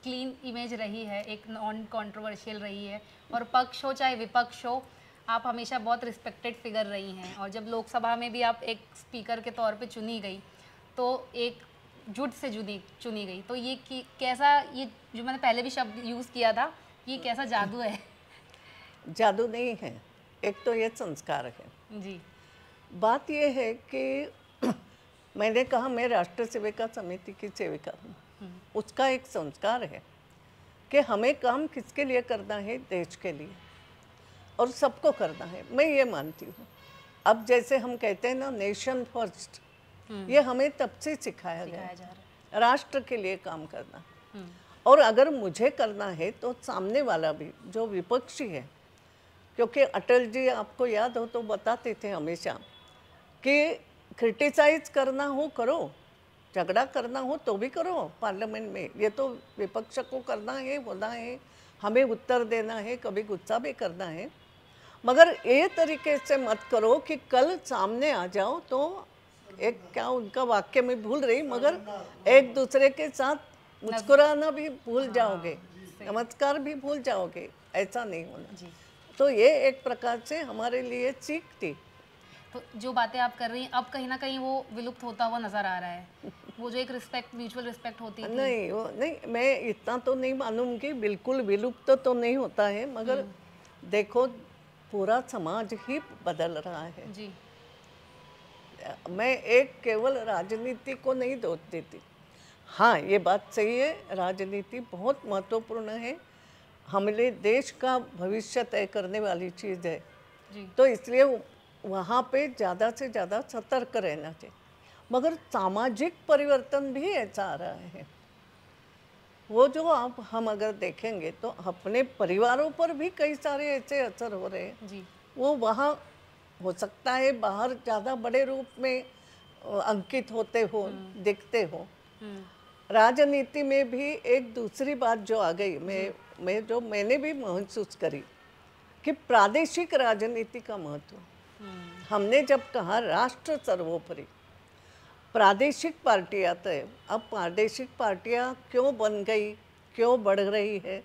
क्लीन इमेज रही है, एक नॉन कंट्रोवर्शियल रही है, और पक्ष हो चाहे विपक्ष हो, आप हमेशा बहुत रिस्पेक्टेड फिगर रही हैं, और जब लोकसभा में भी आप एक स्पीकर के तौर पे चुनी गई तो एक जुट से चुनी गई, तो ये कैसा, ये जो मैंने पहले भी शब्द यूज़ किया था, ये कैसा जादू है? जादू नहीं है, एक तो ये संस्कार है जी। बात ये है कि मैंने कहा मैं राष्ट्र सेविका समिति की सेविका हूँ, उसका एक संस्कार है कि हमें काम किसके लिए करना है, देश के लिए, और सबको करना है, मैं ये मानती हूँ। अब जैसे हम कहते हैं ना नेशन फर्स्ट, ये हमें तब से सिखाया गया है, राष्ट्र के लिए काम करना, और अगर मुझे करना है तो सामने वाला भी जो विपक्षी है, क्योंकि अटल जी आपको याद हो तो बताते थे हमेशा कि क्रिटिसाइज करना हो करो, झगड़ा करना हो तो भी करो पार्लियामेंट में, ये तो विपक्ष को करना है, होना है, हमें उत्तर देना है, कभी गुस्सा भी करना है, मगर ये तरीके से मत करो कि कल सामने आ जाओ तो एक, क्या उनका वाक्य में भूल रही, मगर एक दूसरे के साथ मुस्कुराना भी भूल जाओगे, नमस्कार भी भूल जाओगे, ऐसा नहीं होना। तो ये एक प्रकार से हमारे लिए सीख थी। तो जो बातें आप कर रही हैं अब कहीं ना कहीं वो विलुप्त होता हुआ नजर आ रहा है, वो जो एक रिस्पेक्ट, म्यूचुअल रिस्पेक्ट होती थी। नहीं, वो नहीं, मैं इतना तो नहीं मानूंगी, बिल्कुल विलुप्त तो नहीं होता है, मगर देखो पूरा समाज ही बदल रहा है जी। मैं एक केवल राजनीति को नहीं दोष देती, हाँ ये बात सही है, राजनीति बहुत महत्वपूर्ण है, हमारे देश का भविष्य तय करने वाली चीज़ है जी। तो इसलिए वहाँ पे ज़्यादा से ज़्यादा सतर्क रहना चाहिए, मगर सामाजिक परिवर्तन भी ऐसा आ रहा है, वो जो आप हम अगर देखेंगे तो अपने परिवारों पर भी कई सारे ऐसे असर हो रहे हैं जी। वो वहाँ हो सकता है बाहर ज़्यादा बड़े रूप में अंकित होते हो, दिखते हो, राजनीति में भी एक दूसरी बात जो आ गई, मैंने भी महसूस करी कि प्रादेशिक राजनीति का महत्व, हमने जब कहा राष्ट्र सर्वोपरि, प्रादेशिक पार्टियां तय, अब प्रादेशिक पार्टियां क्यों बन गई, क्यों बढ़ रही है,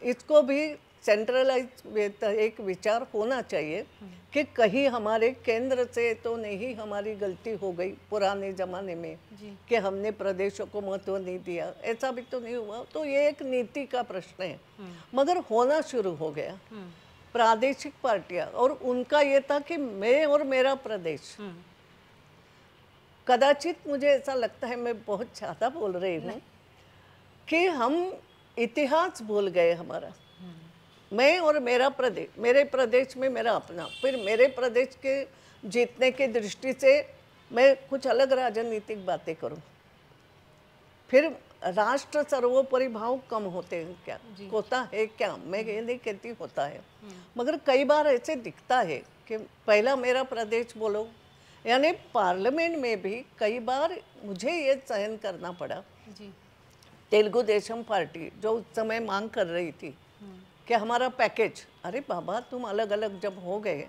इसको भी सेंट्रलाइज एक विचार होना चाहिए कि कहीं हमारे केंद्र से तो नहीं हमारी गलती हो गई पुराने ज़माने में कि हमने प्रदेशों को महत्व नहीं दिया, ऐसा भी तो नहीं हुआ, तो ये एक नीति का प्रश्न है, मगर होना शुरू हो गया प्रादेशिक पार्टियां, और उनका ये था कि मैं और मेरा प्रदेश, कदाचित मुझे ऐसा लगता है मैं बहुत ज़्यादा बोल रही हूँ कि हम इतिहास भूल गए हमारा, मैं और मेरा प्रदेश, मेरे प्रदेश में मेरा अपना, फिर मेरे प्रदेश के जीतने की दृष्टि से मैं कुछ अलग राजनीतिक बातें करूं, फिर राष्ट्र सर्वोपरि भाव कम होते हैं क्या? होता है क्या? मैं ये नहीं कहती होता है, मगर कई बार ऐसे दिखता है कि पहला मेरा प्रदेश बोलो, यानी पार्लियामेंट में भी कई बार मुझे ये सहन करना पड़ा। जी। तेलुगु देशम पार्टी जो उस समय मांग कर रही थी कि हमारा पैकेज, अरे बाबा तुम अलग अलग जब हो गए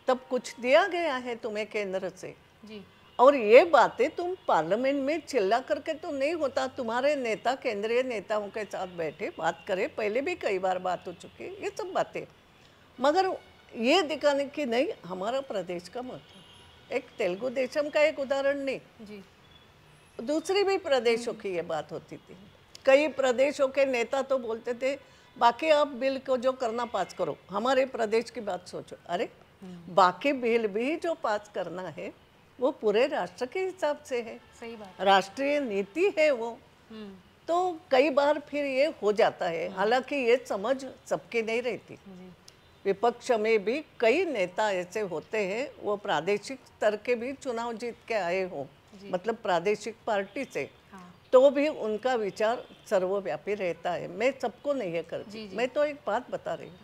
तब कुछ दिया गया है तुम्हें केंद्र से जी। और ये बातें तुम पार्लियामेंट में चिल्ला करके तो नहीं होता। तुम्हारे नेता केंद्रीय नेताओं के साथ बैठे बात करें, पहले भी कई बार बात हो चुकी है ये सब बातें, मगर ये दिखाने की नहीं हमारा प्रदेश का महत्व। एक तेलुगु देशम का एक उदाहरण नहीं जी, दूसरी भी प्रदेशों की ये बात होती थी। कई प्रदेशों के नेता तो बोलते थे बाकी आप बिल को जो करना पास करो, हमारे प्रदेश की बात सोचो। अरे बाकी बिल भी जो पास करना है वो पूरे राष्ट्र के हिसाब से है, सही बात। राष्ट्रीय नीति है वो। तो कई बार फिर ये हो जाता है, हालांकि ये समझ सबकी नहीं रहती। विपक्ष में भी कई नेता ऐसे होते हैं वो प्रादेशिक स्तर के भी चुनाव जीत के आए हो, मतलब प्रादेशिक पार्टी से, तो भी उनका विचार सर्वव्यापी रहता है। मैं सबको नहीं है करती, मैं तो एक बात बता रही हूँ।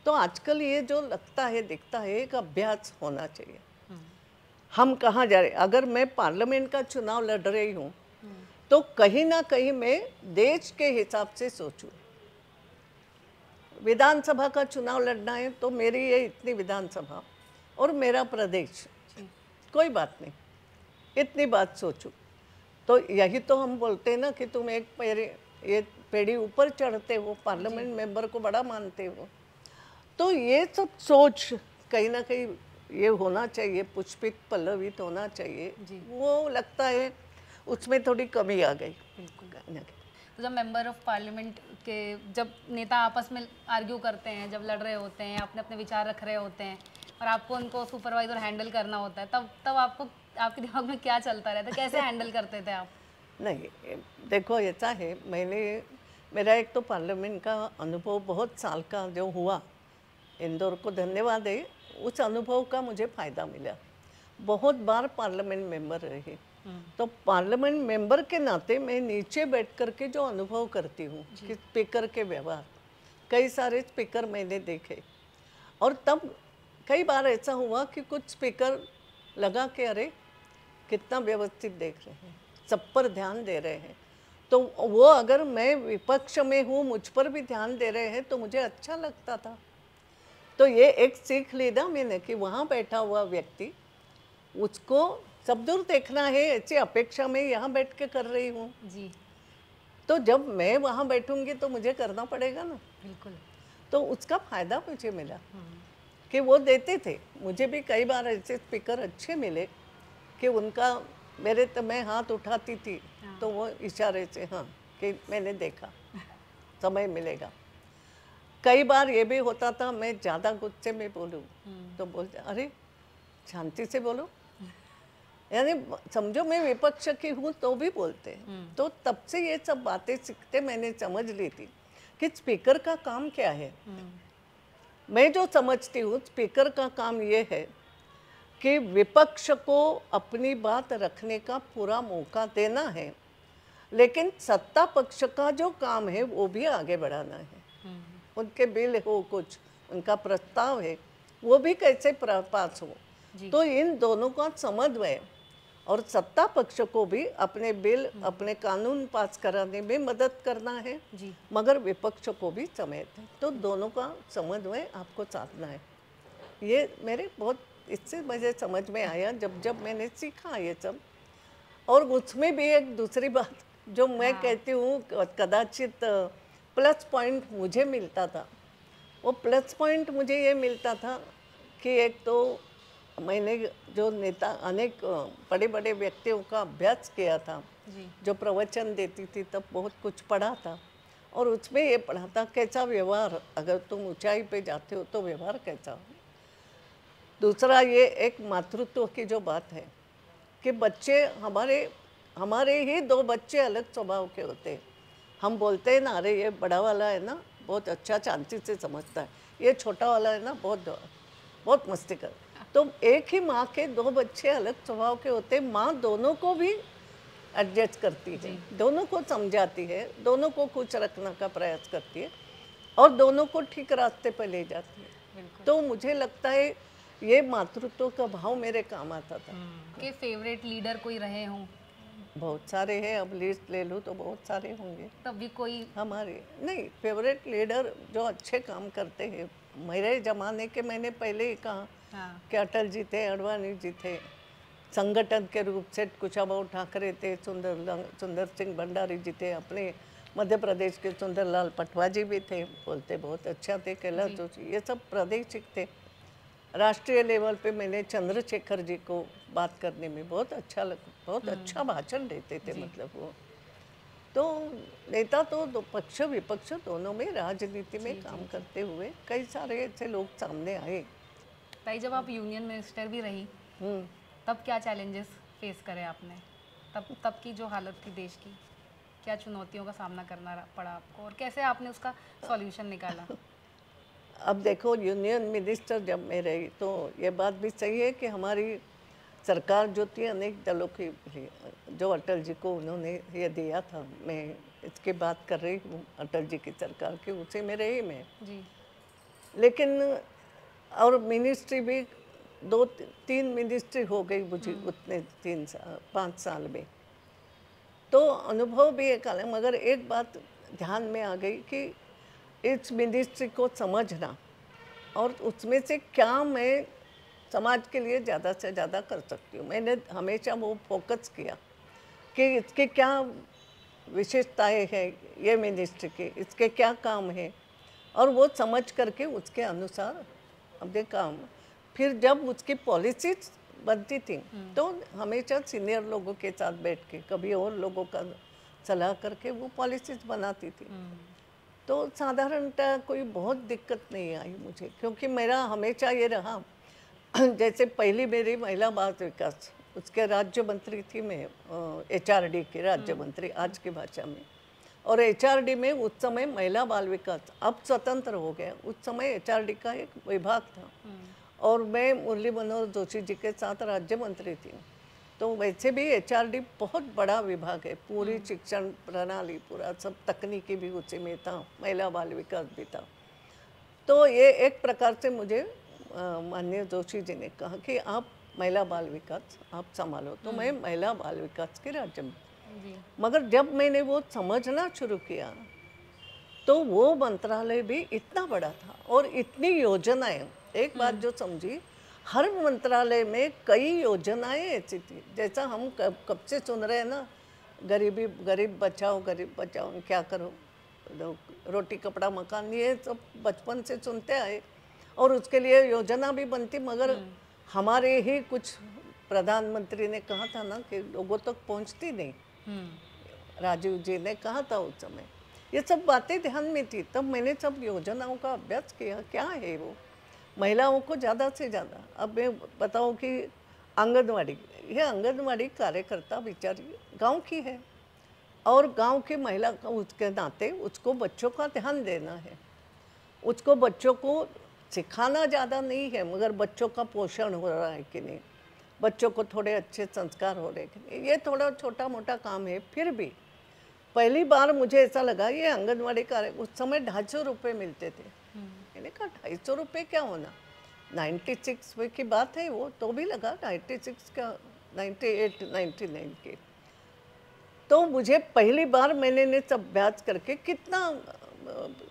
तो आजकल ये जो लगता है दिखता है एक अभ्यास होना चाहिए। हम कहाँ जा रहे? अगर मैं पार्लियामेंट का चुनाव लड़ रही हूँ तो कहीं ना कहीं मैं देश के हिसाब से सोचूं। विधानसभा का चुनाव लड़ना है तो मेरी ये इतनी विधानसभा और मेरा प्रदेश, कोई बात नहीं, इतनी बात सोचूं। तो यही तो हम बोलते हैं ना कि तुम एक पेड़ी ऊपर चढ़ते हो, पार्लियामेंट मेंबर को बड़ा मानते हो। तो ये सब सोच कहीं ना कहीं ये होना चाहिए, पुष्पित पल्लवित होना चाहिए। वो लगता है उसमें थोड़ी कमी आ गई। बिल्कुल। तो जब मेंबर ऑफ पार्लियामेंट के जब नेता आपस में आर्ग्यू करते हैं, जब लड़ रहे होते हैं, अपने अपने विचार रख रहे होते हैं और आपको उनको सुपरवाइज और हैंडल करना होता है, तब आपको आपके दिमाग में क्या चलता रहता है? कैसे हैंडल करते थे आप? नहीं देखो ऐसा है, मेरा एक तो पार्लियामेंट का अनुभव बहुत साल का जो हुआ, इंदौर को धन्यवाद है, उस अनुभव का मुझे फ़ायदा मिला। बहुत बार पार्लियामेंट मेंबर रहे, तो पार्लियामेंट मेंबर के नाते मैं नीचे बैठ कर के जो अनुभव करती हूँ कि स्पीकर के व्यवहार, कई सारे स्पीकर मैंने देखे और तब कई बार ऐसा हुआ कि कुछ स्पीकर लगा कि अरे कितना व्यवस्थित देख रहे हैं, सब पर ध्यान दे रहे हैं। तो वो अगर मैं विपक्ष में हूँ मुझ पर भी ध्यान दे रहे हैं तो मुझे अच्छा लगता था। तो ये एक सीख ली ना मैंने कि वहाँ बैठा हुआ व्यक्ति, उसको सब दूर देखना है, ऐसी अपेक्षा में यहाँ बैठ के कर रही हूँ जी। तो जब मैं वहाँ बैठूंगी तो मुझे करना पड़ेगा ना। बिल्कुल। तो उसका फ़ायदा मुझे मिला कि वो देते थे। मुझे भी कई बार ऐसे स्पीकर अच्छे मिले कि उनका मेरे तो मैं हाथ उठाती थी तो वो इशारे से हाँ कि मैंने देखा, समय मिलेगा। कई बार ये भी होता था मैं ज़्यादा गुस्से में बोलूँ तो बोलते अरे शांति से बोलो, यानी समझो मैं विपक्ष की हूँ तो भी बोलते हैं। तो तब से ये सब बातें सीखते मैंने समझ ली थी कि स्पीकर का काम क्या है। मैं जो समझती हूँ स्पीकर का काम ये है कि विपक्ष को अपनी बात रखने का पूरा मौका देना है, लेकिन सत्ता पक्ष का जो काम है वो भी आगे बढ़ाना है। उनके बिल हो, कुछ उनका प्रस्ताव है, वो भी कैसे पास हो। तो इन दोनों का समन्वय और सत्ता पक्ष को भी अपने बिल अपने कानून पास कराने में मदद करना है, मगर विपक्ष को भी समेत है। तो दोनों का समन्वय आपको साधना है। ये मेरे बहुत इससे मुझे समझ में आया जब मैंने सीखा ये सब। और उसमें भी एक दूसरी बात जो मैं कहती हूँ कदाचित प्लस पॉइंट मुझे मिलता था, वो प्लस पॉइंट मुझे ये मिलता था कि एक तो मैंने जो नेता अनेक बड़े बड़े व्यक्तियों का अभ्यास किया था, जो प्रवचन देती थी तब बहुत कुछ पढ़ा था और उसमें ये पढ़ा था कैसा व्यवहार, अगर तुम ऊंचाई पे जाते हो तो व्यवहार कैसा हो। दूसरा ये एक मातृत्व की जो बात है कि बच्चे हमारे ही दो बच्चे अलग स्वभाव के होते हैं। हम बोलते हैं ना अरे ये बड़ा वाला है ना बहुत अच्छा शांति से समझता है, ये छोटा वाला है ना बहुत मस्ती कर। तो एक ही माँ के दो बच्चे अलग स्वभाव के होते हैं। माँ दोनों को भी एडजस्ट करती है, दोनों को समझाती है, दोनों को खुश रखने का प्रयास करती है और दोनों को ठीक रास्ते पर ले जाती है। तो मुझे लगता है ये मातृत्व का भाव मेरे काम आता था। के फेवरेट लीडर कोई रहे हों? बहुत सारे हैं, अब लिस्ट ले लूँ तो बहुत सारे होंगे। तब भी कोई हमारे नहीं फेवरेट लीडर जो अच्छे काम करते हैं, मेरे ज़माने के मैंने पहले ही कहा हाँ कि अटल जी थे, अडवाणी जी थे, संगठन के रूप से कुशाभाऊ ठाकरे थे, सुंदर सिंह भंडारी जी थे, अपने मध्य प्रदेश के सुंदरलाल पटवा जी भी थे, बोलते बहुत अच्छा थे, कैलाश जोशी, ये सब प्रादेशिक थे। राष्ट्रीय लेवल पे मैंने चंद्रशेखर जी को बात करने में बहुत अच्छा भाषण देते थे, मतलब वो तो नेता तो दो पक्ष विपक्ष दोनों में राजनीति में काम करते हुए कई सारे ऐसे लोग सामने आए। ताई जब आप यूनियन मिनिस्टर भी रही तब क्या चैलेंजेस फेस करे आपने? तब की जो हालत थी देश की, क्या चुनौतियों का सामना करना पड़ा आपको और कैसे आपने उसका सॉल्यूशन निकाला? अब देखो यूनियन मिनिस्टर जब मैं रही तो ये बात भी सही है कि हमारी सरकार जो थी अनेक दलों की थी, जो अटल जी को उन्होंने ये दिया था, मैं इसकी बात कर रही हूँ अटल जी की सरकार की, उसी में रही मैं जी। लेकिन और मिनिस्ट्री भी 2-3 मिनिस्ट्री हो गई मुझे उतने 5 साल में, तो अनुभव भी एक अलग, मगर एक बात ध्यान में आ गई कि इस मिनिस्ट्री को समझना और उसमें से क्या मैं समाज के लिए ज़्यादा से ज़्यादा कर सकती हूँ। मैंने हमेशा वो फोकस किया कि इसके क्या विशेषताएं हैं ये मिनिस्ट्री की, इसके क्या काम हैं, और वो समझ करके उसके अनुसार अपने काम। फिर जब उसकी पॉलिसीज बनती थी तो हमेशा सीनियर लोगों के साथ बैठ के, कभी और लोगों का सलाह करके वो पॉलिसीज बनाती थी। तो साधारणतः कोई बहुत दिक्कत नहीं आई मुझे, क्योंकि मेरा हमेशा ये रहा जैसे पहली मेरी महिला बाल विकास, उसके राज्य मंत्री थी मैं, HRD की राज्य मंत्री आज की भाषा में, और HRD में उस समय महिला बाल विकास अब स्वतंत्र हो गया, उस समय HRD का एक विभाग था और मैं मुरली मनोहर जोशी जी के साथ राज्य मंत्री थी। तो वैसे भी HRD बहुत बड़ा विभाग है, पूरी शिक्षण प्रणाली पूरा सब तकनीकी भी उसी में था, महिला बाल विकास भी था। तो ये एक प्रकार से मुझे माननीय जोशी जी ने कहा कि आप महिला बाल विकास आप संभालो, तो मैं महिला बाल विकास के राज्य मंत्री। मगर जब मैंने वो समझना शुरू किया तो वो मंत्रालय भी इतना बड़ा था और इतनी योजनाएं, एक बात जो समझी, हर मंत्रालय में कई योजनाएं ऐसी थी, जैसा हम कब से सुन रहे हैं ना, गरीब बचाओ क्या करो, रोटी कपड़ा मकान, ये सब बचपन से सुनते आए और उसके लिए योजना भी बनती, मगर हमारे ही कुछ प्रधानमंत्री ने कहा था ना कि लोगों तक पहुंचती नहीं, राजीव जी ने कहा था उस समय, ये सब बातें ध्यान में थी। तब मैंने सब योजनाओं का अभ्यास किया, क्या है वो महिलाओं को ज़्यादा से ज़्यादा। अब मैं बताऊं कि आंगनवाड़ी, ये आंगनवाड़ी कार्यकर्ता बेचारी गांव की है और गांव की महिला का उसके नाते उसको बच्चों का ध्यान देना है, उसको बच्चों को सिखाना ज़्यादा नहीं है, मगर बच्चों का पोषण हो रहा है कि नहीं, बच्चों को थोड़े अच्छे संस्कार हो रहे कि नहीं, ये थोड़ा छोटा मोटा काम है। फिर भी पहली बार मुझे ऐसा लगा, ये आंगनवाड़ी कार्य उस समय 250 रुपये मिलते थे। मैंने कहा 250 रुपये क्या होना, 96 की बात है वो, तो भी लगा 96 का 98 99 के। तो मुझे पहली बार मैंने सब अभ्यास करके, कितना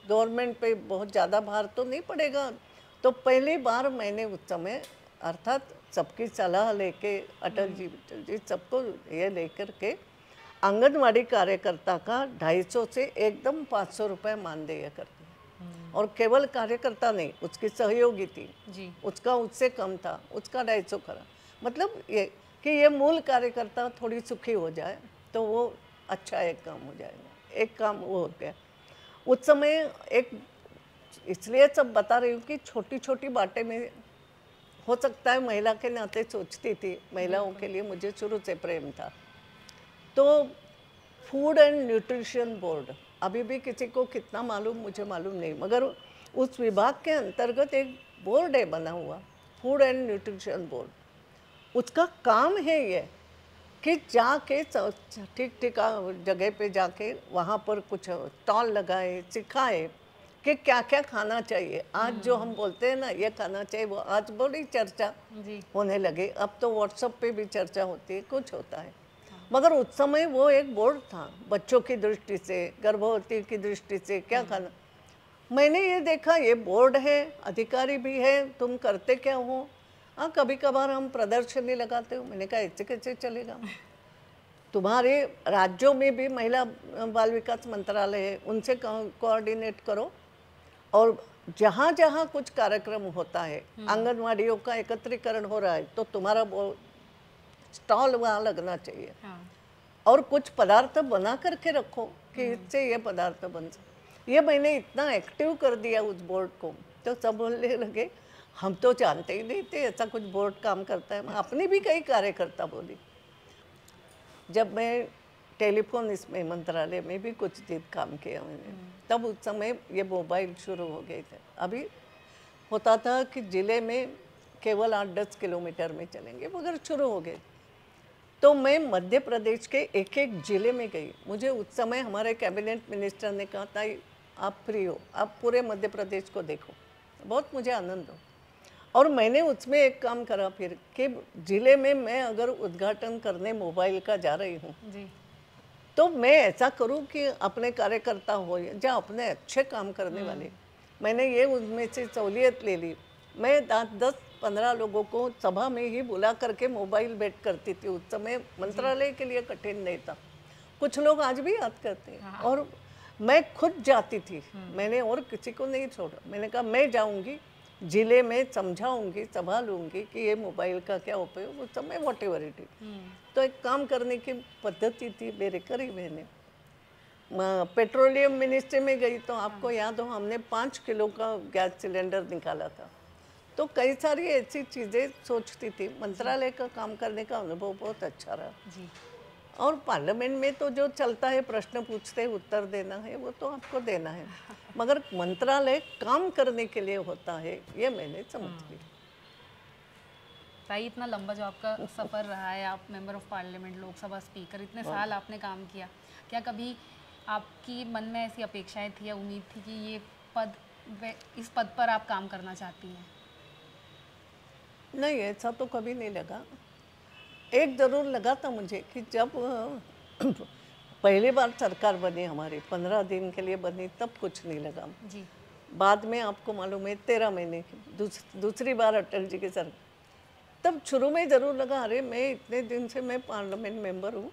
गवर्नमेंट पे बहुत ज़्यादा भार तो नहीं पड़ेगा, तो पहली बार मैंने उस समय अर्थात सबकी सलाह लेके अटल जी सबको ये लेकर के आंगनवाड़ी कार्यकर्ता का 250 से एकदम 500 रुपये मानदेय करते हैं। और केवल कार्यकर्ता नहीं, उसकी सहयोगी थी जी, उसका उससे कम था, उसका 250 करा, मतलब ये कि ये मूल कार्यकर्ता थोड़ी सुखी हो जाए तो वो अच्छा एक काम हो जाएगा, एक काम वो हो गया। उस समय एक इसलिए सब बता रही हूँ कि छोटी छोटी बातें में हो सकता है महिला के नाते सोचती थी, महिलाओं के लिए मुझे शुरू से प्रेम था। तो फूड एंड न्यूट्रिशन बोर्ड, अभी भी किसी को कितना मालूम मुझे मालूम नहीं, मगर उस विभाग के अंतर्गत एक बोर्ड है बना हुआ, फूड एंड न्यूट्रिशन बोर्ड। उसका काम है ये कि जाके ठीक ठीक जगह पे जाके वहाँ पर कुछ स्टॉल लगाए, सिखाए कि क्या क्या खाना चाहिए। आज जो हम बोलते हैं ना ये खाना चाहिए, वो आज बड़ी चर्चा जी। होने लगे। अब तो व्हाट्सएप पे भी चर्चा होती है, कुछ होता है। मगर उस समय वो एक बोर्ड था, बच्चों की दृष्टि से, गर्भवती की दृष्टि से क्या खाना। मैंने ये देखा ये बोर्ड है, अधिकारी भी है, तुम करते क्या हो? हाँ, कभी कभार हम प्रदर्शनी लगाते हो। मैंने कहा ऐसे कैसे चलेगा? तुम्हारे राज्यों में भी महिला बाल विकास मंत्रालय है, उनसे कोऑर्डिनेट करो। और जहाँ जहाँ कुछ कार्यक्रम होता है, आंगनवाड़ियों का एकत्रीकरण हो रहा है, तो तुम्हारा वो स्टॉल वहाँ लगना चाहिए। हाँ। और कुछ पदार्थ बना करके रखो कि इससे ये पदार्थ बन सके। ये मैंने इतना एक्टिव कर दिया उस बोर्ड को, तो सब बोलने लगे हम तो जानते ही नहीं थे ऐसा कुछ बोर्ड काम करता है। अपनी भी कई कार्यकर्ता बोली। जब मैं टेलीफोन इसमें मंत्रालय में भी कुछ दिन काम किया मैंने, तब उस समय ये मोबाइल शुरू हो गए थे। अभी होता था कि ज़िले में केवल 8-10 किलोमीटर में चलेंगे, मगर शुरू हो गए। तो मैं मध्य प्रदेश के एक एक ज़िले में गई। मुझे उस समय हमारे कैबिनेट मिनिस्टर ने कहा था आप फ्री हो, आप पूरे मध्य प्रदेश को देखो। बहुत मुझे आनंद हो। और मैंने उसमें एक काम करा फिर कि ज़िले में मैं अगर उद्घाटन करने मोबाइल का जा रही हूँ जी। तो मैं ऐसा करूं कि अपने कार्यकर्ता हो या अपने अच्छे काम करने वाले, मैंने ये उनमें से सहूलियत ले ली। मैं 10-15 लोगों को सभा में ही बुला करके मोबाइल भेंट करती थी। उस समय मंत्रालय के लिए कठिन नहीं था, कुछ लोग आज भी याद करते हैं। और मैं खुद जाती थी, मैंने और किसी को नहीं छोड़ा। मैंने कहा मैं जाऊंगी जिले में, समझाऊंगी, सभा लूंगी कि ये मोबाइल का क्या उपयोग। उस समय वॉट एवर इट इज। तो एक काम करने की पद्धति थी मेरे करीब। मैंने पेट्रोलियम मिनिस्ट्री में गई तो आपको याद हो हमने 5 किलो का गैस सिलेंडर निकाला था। तो कई सारी ऐसी चीज़ें सोचती थी। मंत्रालय का काम करने का अनुभव बहुत अच्छा रहा जी। और पार्लियामेंट में तो जो चलता है, प्रश्न पूछते हैं, उत्तर देना है, वो तो आपको देना है। मगर मंत्रालय काम करने के लिए होता है, ये मैंने समझ लिया। ताई, इतना लंबा जो आपका सफ़र रहा है, आप member of parliament, Lok Sabha speaker, इतने साल आपने काम किया, क्या कभी आपकी मन में ऐसी अपेक्षाएं थी या उम्मीद थी कि ये पद, इस पद पर आप काम करना चाहती हैं? नहीं, ऐसा तो कभी नहीं लगा। एक ज़रूर लगा था मुझे कि जब पहली बार सरकार बनी हमारी, 15 दिन के लिए बनी, तब कुछ नहीं लगा जी। बाद में आपको मालूम है 13 महीने की दूसरी बार अटल जी की सरकार, तब शुरू में ज़रूर लगा अरे मैं इतने दिन से मैं पार्लियामेंट मेंबर हूँ,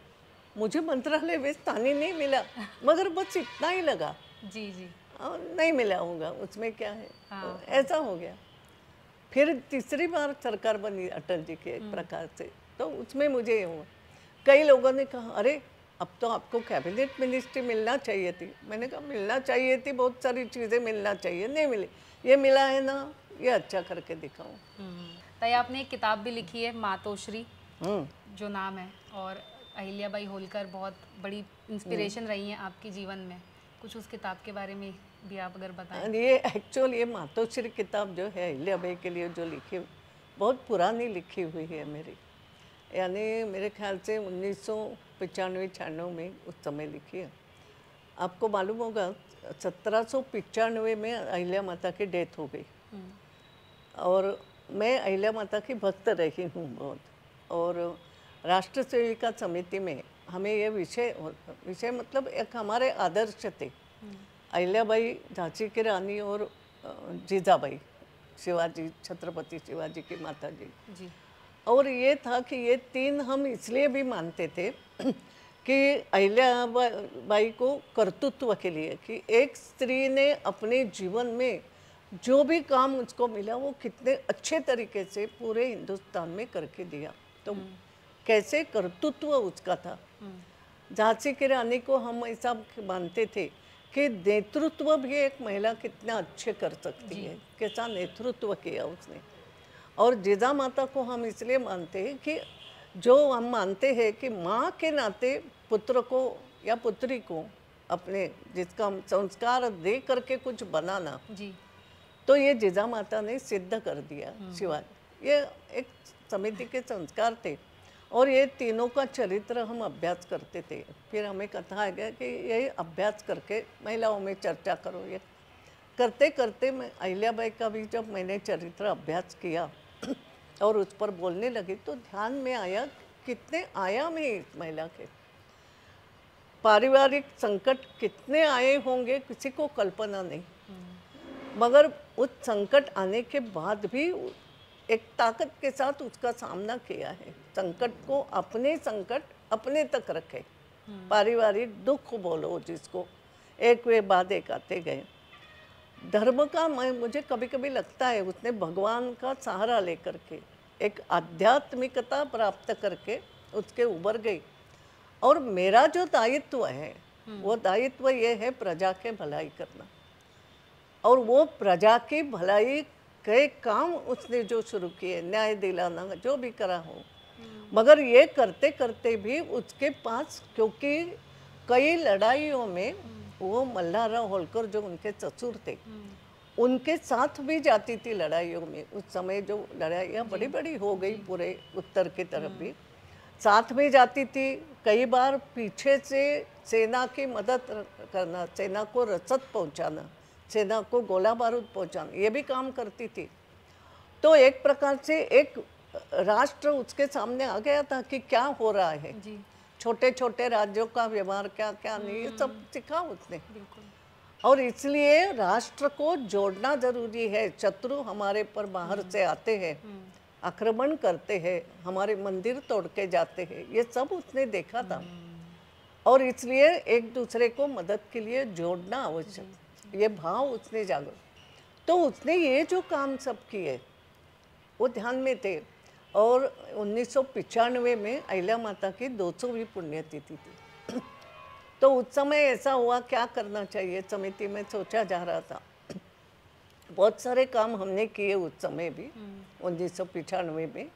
मुझे मंत्रालय में स्थान ही नहीं मिला। मगर बस इतना ही लगा। जी। जी। नहीं मिला होगा, उसमें क्या है। हाँ। तो ऐसा हो गया। फिर तीसरी बार सरकार बनी अटल जी के एक प्रकार से, तो उसमें मुझे ये हुआ। कई लोगों ने कहा अरे अब तो आपको कैबिनेट मिनिस्ट्री मिलना चाहिए थी। मैंने कहा मिलना चाहिए थी, बहुत सारी चीज़ें मिलना चाहिए, नहीं मिली। ये मिला है ना, ये अच्छा करके दिखाऊं। ताई, आपने एक किताब भी लिखी है मातोश्री जो नाम है, और अहिल्याबाई होलकर बहुत बड़ी इंस्पिरेशन रही हैं आपके जीवन में। कुछ उस किताब के बारे में भी आप अगर बताएं। ये एक्चुअल ये मातोश्री किताब जो है अहिल्याबाई के लिए जो लिखी, बहुत पुरानी लिखी हुई है मेरी, यानी मेरे ख्याल से 1995-96 में उस समय लिखी है। आपको मालूम होगा 1795 में अहिल्या माता की डेथ हो गई और मैं अहिल्या माता की भक्त रही हूँ बहुत। और राष्ट्र सेविका समिति में हमें ये विषय मतलब एक हमारे आदर्श थे, अहिल्याबाई, झांसी की रानी और जीजाबाई, शिवाजी, छत्रपति शिवाजी की माता जी। और ये था कि ये तीन हम इसलिए भी मानते थे कि अहिल्याबाई को कर्तृत्व के लिए, कि एक स्त्री ने अपने जीवन में जो भी काम उसको मिला वो कितने अच्छे तरीके से पूरे हिंदुस्तान में करके दिया। तो कैसे कर्तृत्व उसका था। झांसी की रानी को हम ऐसा मानते थे कि नेतृत्व भी एक महिला कितना अच्छे कर सकती है, कैसा नेतृत्व किया उसने। और जीजा माता को हम इसलिए मानते हैं कि जो हम मानते हैं कि माँ के नाते पुत्र को या पुत्री को अपने जिसका हम संस्कार दे करके कुछ बनाना जी, तो ये जीजा माता ने सिद्ध कर दिया। शिवाजी, ये एक समिति के संस्कार थे। और ये तीनों का चरित्र हम अभ्यास करते थे। फिर हमें कहा गया कि ये अभ्यास करके महिलाओं में चर्चा करो। ये करते करते मैं अहिल्याबाई का भी जब मैंने चरित्र अभ्यास किया और उस पर बोलने लगी तो ध्यान में आया कितने आयाम है इस महिला के, पारिवारिक संकट कितने आए होंगे किसी को कल्पना नहीं, मगर उस संकट आने के बाद भी एक ताकत के साथ उसका सामना किया है। संकट को अपने संकट अपने तक रखे, पारिवारिक दुख बोलो जिसको, एक वे बाद एक आते गए। धर्म का मुझे कभी कभी लगता है उसने भगवान का सहारा लेकर के एक आध्यात्मिकता प्राप्त करके उसके उबर गई। और मेरा जो दायित्व है वो दायित्व ये है प्रजा के भलाई करना, और वो प्रजा की भलाई के काम उसने जो शुरू किए, न्याय दिलाना, जो भी करा हो, मगर ये करते करते भी उसके पास, क्योंकि कई लड़ाइयों में वो मल्हारराव होलकर जो उनके ससुर थे उनके साथ भी जाती थी लड़ाइयों में। उस समय जो लड़ाइयाँ बड़ी बड़ी हो गई पूरे उत्तर की तरफ भी साथ में जाती थी। कई बार पीछे से सेना की मदद करना, सेना को रसद पहुंचाना, सेना को गोला बारूद पहुंचाना, ये भी काम करती थी। तो एक प्रकार से एक राष्ट्र उसके सामने आ गया था कि क्या हो रहा है, छोटे छोटे राज्यों का व्यवहार क्या क्या नहीं, ये सब सिखा उसने। और इसलिए राष्ट्र को जोड़ना जरूरी है। शत्रु हमारे पर बाहर से आते हैं, आक्रमण करते हैं, हमारे मंदिर तोड़ के जाते हैं, ये सब उसने देखा था। और इसलिए एक दूसरे को मदद के लिए जोड़ना आवश्यक, ये भाव उसने जागा। तो उसने ये जो काम सब किए वो ध्यान में थे। और 1995 में अहिल्या माता की 200वीं पुण्यतिथि थी। तो उस समय ऐसा हुआ क्या करना चाहिए, समिति में सोचा जा रहा था। बहुत सारे काम हमने किए उस समय भी 1995 में।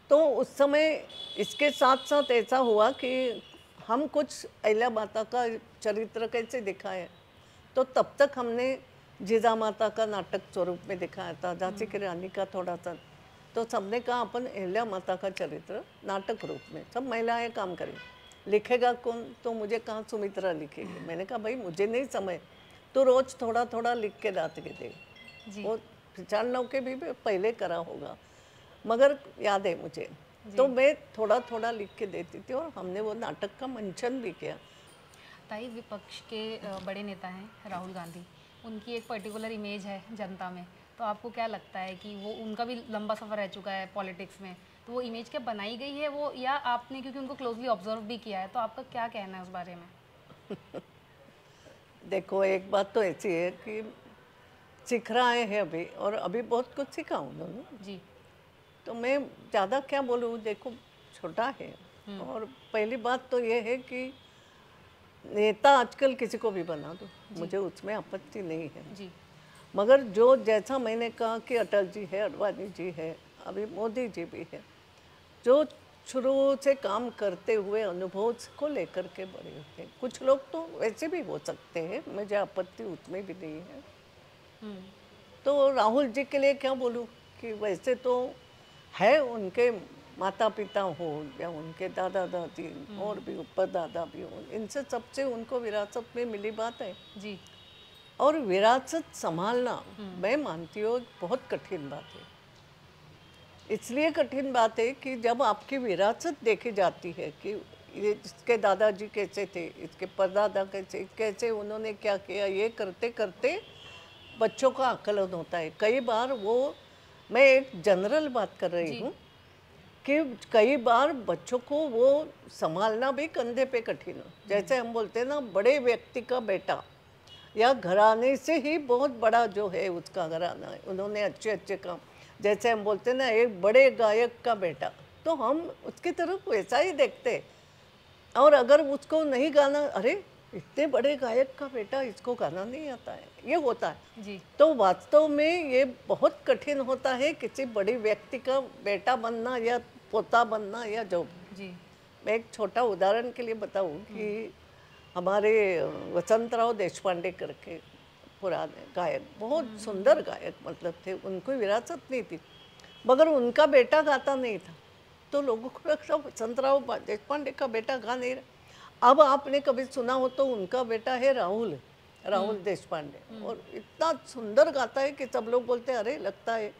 तो उस समय इसके साथ साथ ऐसा हुआ कि हम कुछ अहिल्या माता का चरित्र कैसे दिखाएं, तो तब तक हमने जीजा माता का नाटक स्वरूप में दिखाया था, झांसी की रानी का थोड़ा सा। तो सबने कहा अपन अहिल्या माता का चरित्र नाटक रूप में, सब महिलाएं काम करें, लिखेगा कौन? तो मुझे कहा सुमित्रा लिखेगी। मैंने कहा भाई मुझे नहीं समय, तो रोज थोड़ा थोड़ा लिख के डाल के दे। वो 95 के भी पहले करा होगा, मगर याद है मुझे। तो मैं थोड़ा थोड़ा लिख के देती थी और हमने वो नाटक का मंचन भी किया। ताई, विपक्ष के बड़े नेता हैं राहुल गांधी, उनकी एक पर्टिकुलर इमेज है जनता में, तो आपको क्या लगता है कि वो, उनका भी लंबा सफ़र रह चुका है पॉलिटिक्स में, तो वो इमेज क्या बनाई गई है वो, या आपने क्योंकि उनको क्लोजली ऑब्जर्व भी किया है, तो आपका क्या कहना है उस बारे में? देखो एक बात तो ऐसी है कि सीख रहे हैं अभी, और अभी बहुत कुछ सीखा उन्होंने जी। तो मैं ज़्यादा क्या बोलूँ, देखो छोटा है। और पहली बात तो ये है कि नेता आजकल किसी को भी बना दो, मुझे उसमें आपत्ति नहीं है जी। मगर जो जैसा मैंने कहा कि अटल जी है, अडवाणी जी है, अभी मोदी जी भी है, जो शुरू से काम करते हुए अनुभव को लेकर के बड़े होते हैं। कुछ लोग तो वैसे भी हो सकते हैं, मुझे आपत्ति उसमें भी नहीं है। तो राहुल जी के लिए क्या बोलूँ कि वैसे तो है, उनके माता पिता हो या उनके दादा दादी और भी ऊपर दादा भी हो, इनसे सबसे उनको विरासत में मिली बात है जी। और विरासत संभालना मैं मानती हूँ बहुत कठिन बात है। इसलिए कठिन बात है कि जब आपकी विरासत देखी जाती है कि ये इसके दादाजी कैसे थे, इसके परदादा कैसे कैसे उन्होंने क्या किया, ये करते करते बच्चों का आकलन होता है। कई बार वो, मैं एक जनरल बात कर रही हूँ कि कई बार बच्चों को वो संभालना भी कंधे पे कठिन हो। जैसे हम बोलते हैं ना, बड़े व्यक्ति का बेटा या घराने से ही बहुत बड़ा जो है उसका घराना है, उन्होंने अच्छे अच्छे काम, जैसे हम बोलते हैं ना एक बड़े गायक का बेटा, तो हम उसकी तरफ वैसा ही देखते। और अगर उसको नहीं गाना, अरे इतने बड़े गायक का बेटा, इसको गाना नहीं आता है, ये होता है जी। तो वास्तव में ये बहुत कठिन होता है किसी बड़े व्यक्ति का बेटा बनना या पोता बनना या जो जी। मैं एक छोटा उदाहरण के लिए बताऊं कि हमारे वसंतराव देशपांडे करके पुराने गायक, बहुत सुंदर गायक मतलब थे, उनको विरासत नहीं थी, मगर उनका बेटा गाता नहीं था तो लोगों को लगता वसंतराव देशपांडे का बेटा गा नहीं रहा। अब आपने कभी सुना हो तो उनका बेटा है राहुल, राहुल देशपांडे, और इतना सुंदर गाता है कि सब लोग बोलते हैं अरे लगता है।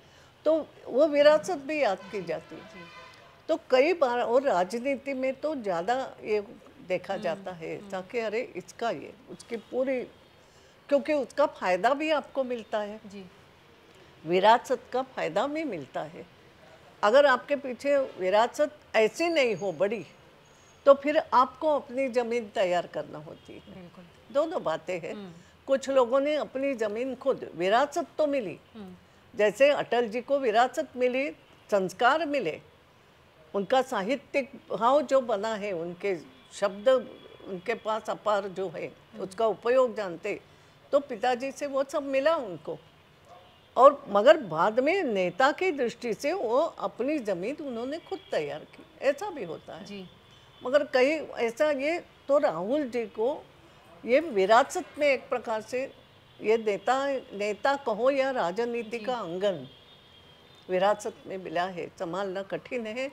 तो वो विरासत भी याद की जाती है। तो कई बार, और राजनीति में तो ज़्यादा ये देखा जाता है ताकि अरे इसका ये उसकी पूरी, क्योंकि उसका फायदा भी आपको मिलता है जी। विरासत का फायदा भी मिलता है। अगर आपके पीछे विरासत ऐसी नहीं हो बड़ी तो फिर आपको अपनी ज़मीन तैयार करना होती है। बिल्कुल। दोनों बातें हैं। कुछ लोगों ने अपनी ज़मीन खुद, विरासत तो मिली, जैसे अटल जी को विरासत मिली, संस्कार मिले, उनका साहित्यिक भाव जो बना है, उनके शब्द उनके पास अपार जो है उसका उपयोग जानते, तो पिताजी से वो सब मिला उनको। और मगर बाद में नेता की दृष्टि से वो अपनी ज़मीन उन्होंने खुद तैयार की, ऐसा भी होता है जी। मगर कई ऐसा, ये तो राहुल जी को ये विरासत में एक प्रकार से ये नेता कहो या राजनीति का अंगन विरासत में मिला है। संभालना कठिन है,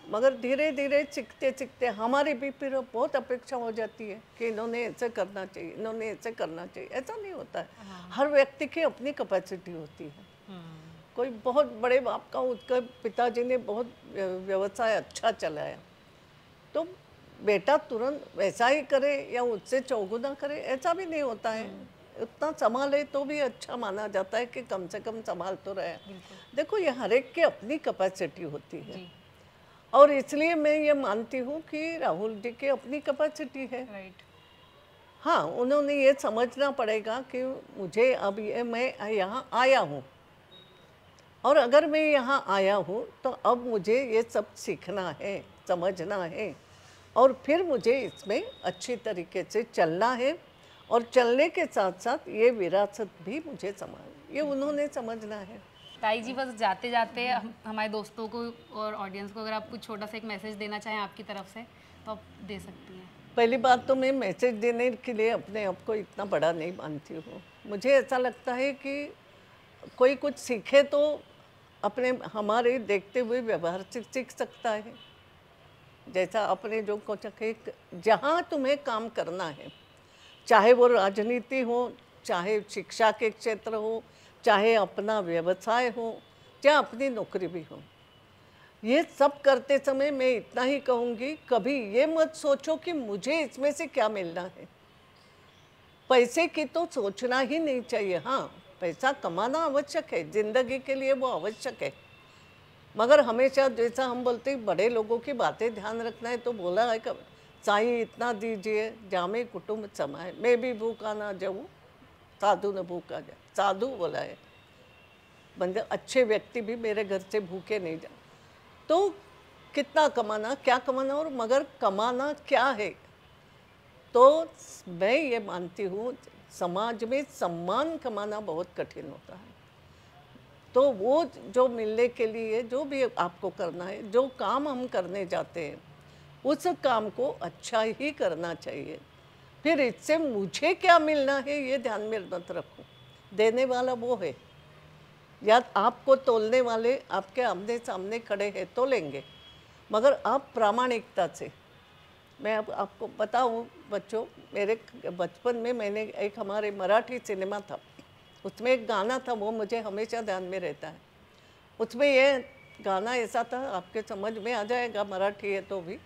मगर धीरे धीरे सीखते सीखते हमारी भी फिर बहुत अपेक्षा हो जाती है कि इन्होंने ऐसे करना चाहिए, इन्होंने ऐसे करना चाहिए। ऐसा नहीं होता है। हर व्यक्ति की अपनी कैपेसिटी होती है। कोई बहुत बड़े बाप का, उसके पिताजी ने बहुत व्यवसाय अच्छा चलाया तो बेटा तुरंत वैसा ही करे या उससे चौगुना करे, ऐसा भी नहीं होता है। उतना संभाले तो भी अच्छा माना जाता है कि कम से कम संभाल तो रहे। देखो ये हर एक की अपनी कैपेसिटी होती है, और इसलिए मैं ये मानती हूँ कि राहुल जी की अपनी कैपेसिटी है। राइट। हाँ, उन्होंने ये समझना पड़ेगा कि मुझे अब ये, मैं यहाँ आया हूँ, और अगर मैं यहाँ आया हूँ तो अब मुझे ये सब सीखना है, समझना है, और फिर मुझे इसमें अच्छी तरीके से चलना है, और चलने के साथ साथ ये विरासत भी मुझे ये उन्होंने समझना है। ताई जी, बस जाते जाते हमारे दोस्तों को और ऑडियंस को अगर आप कुछ छोटा सा एक मैसेज देना चाहें आपकी तरफ से तो आप दे सकती हैं। पहली बात तो मैं मैसेज देने के लिए अपने आप को इतना बड़ा नहीं मानती हूँ। मुझे ऐसा लगता है कि कोई कुछ सीखे तो अपने हमारे देखते हुए व्यवहार से सीख सकता है। जैसा अपने जो कुछ, जहाँ तुम्हें काम करना है, चाहे वो राजनीति हो, चाहे शिक्षा के क्षेत्र हो, चाहे अपना व्यवसाय हो, चाहे अपनी नौकरी भी हो, ये सब करते समय मैं इतना ही कहूँगी, कभी ये मत सोचो कि मुझे इसमें से क्या मिलना है। पैसे की तो सोचना ही नहीं चाहिए। हाँ, पैसा कमाना आवश्यक है, जिंदगी के लिए वो आवश्यक है, मगर हमेशा जैसा हम बोलते हैं बड़े लोगों की बातें ध्यान रखना है। तो बोला है कब, साईं इतना दीजिए जामे कुटुंब समाए, मैं भी भूखा ना जाऊँ साधु न भूखा जाए। साधु बोला है, बंदे अच्छे व्यक्ति भी मेरे घर से भूखे नहीं जाए। तो कितना कमाना, क्या कमाना, और मगर कमाना क्या है। तो मैं ये मानती हूँ समाज में सम्मान कमाना बहुत कठिन होता है। तो वो जो मिलने के लिए जो भी आपको करना है, जो काम हम करने जाते हैं उस काम को अच्छा ही करना चाहिए। फिर इससे मुझे क्या मिलना है ये ध्यान में मत रखो, देने वाला वो है, या आपको तोलने वाले आपके आमने सामने खड़े हैं तो लेंगे, मगर आप प्रामाणिकता से। मैं अब आपको बताऊं बच्चों, मेरे बचपन में मैंने एक, हमारे मराठी सिनेमा था, उसमें एक गाना था, वो मुझे हमेशा ध्यान में रहता है। उसमें ये गाना ऐसा था, आपके समझ में आ जाएगा, मराठी है तो भी,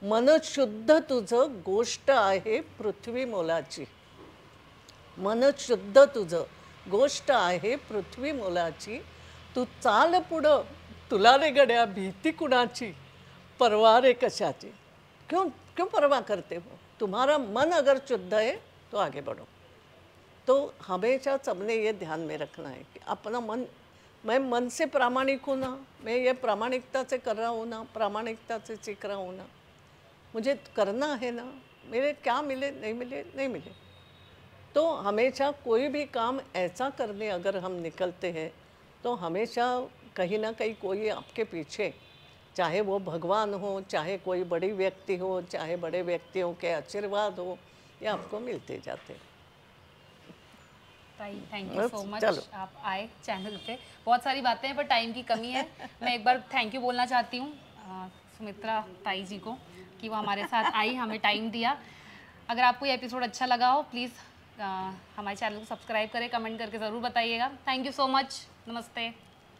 मन शुद्ध तुझं गोष्ट आहे पृथ्वी मोलाची, मन शुद्ध तुझं गोष्ट आहे पृथ्वी मोलाची, तू चाल पुढं तुला रे गड्या भीती कुणाची, परवा रे कशाची। क्यों क्यों परवाह करते हो, तुम्हारा मन अगर शुद्ध है तो आगे बढ़ो। तो हमेशा सबने ये ध्यान में रखना है कि अपना मन, मैं मन से प्रामाणिक हूँ ना, मैं ये प्रामाणिकता से कर रहा हूँ ना, प्रामाणिकता से सीख रहा हूँ ना, मुझे करना है ना, मेरे क्या मिले नहीं मिले नहीं मिले। तो हमेशा कोई भी काम ऐसा करने अगर हम निकलते हैं तो हमेशा कहीं ना कहीं कोई आपके पीछे, चाहे वो भगवान हो, चाहे कोई बड़ी व्यक्ति हो, चाहे बड़े व्यक्तियों के आशीर्वाद हो, ये आपको मिलते जाते हैं। ताई थैंक यू सो मच, चलो। आप आए चैनल पे। बहुत सारी बातें हैं पर टाइम की कमी है। मैं एक बार थैंक यू बोलना चाहती हूँ सुमित्रा ताई जी को कि वो हमारे साथ आई, हमें टाइम दिया। अगर आपको ये एपिसोड अच्छा लगा हो प्लीज़ हमारे चैनल को सब्सक्राइब करें, कमेंट करके ज़रूर बताइएगा। Thank you so much. नमस्ते।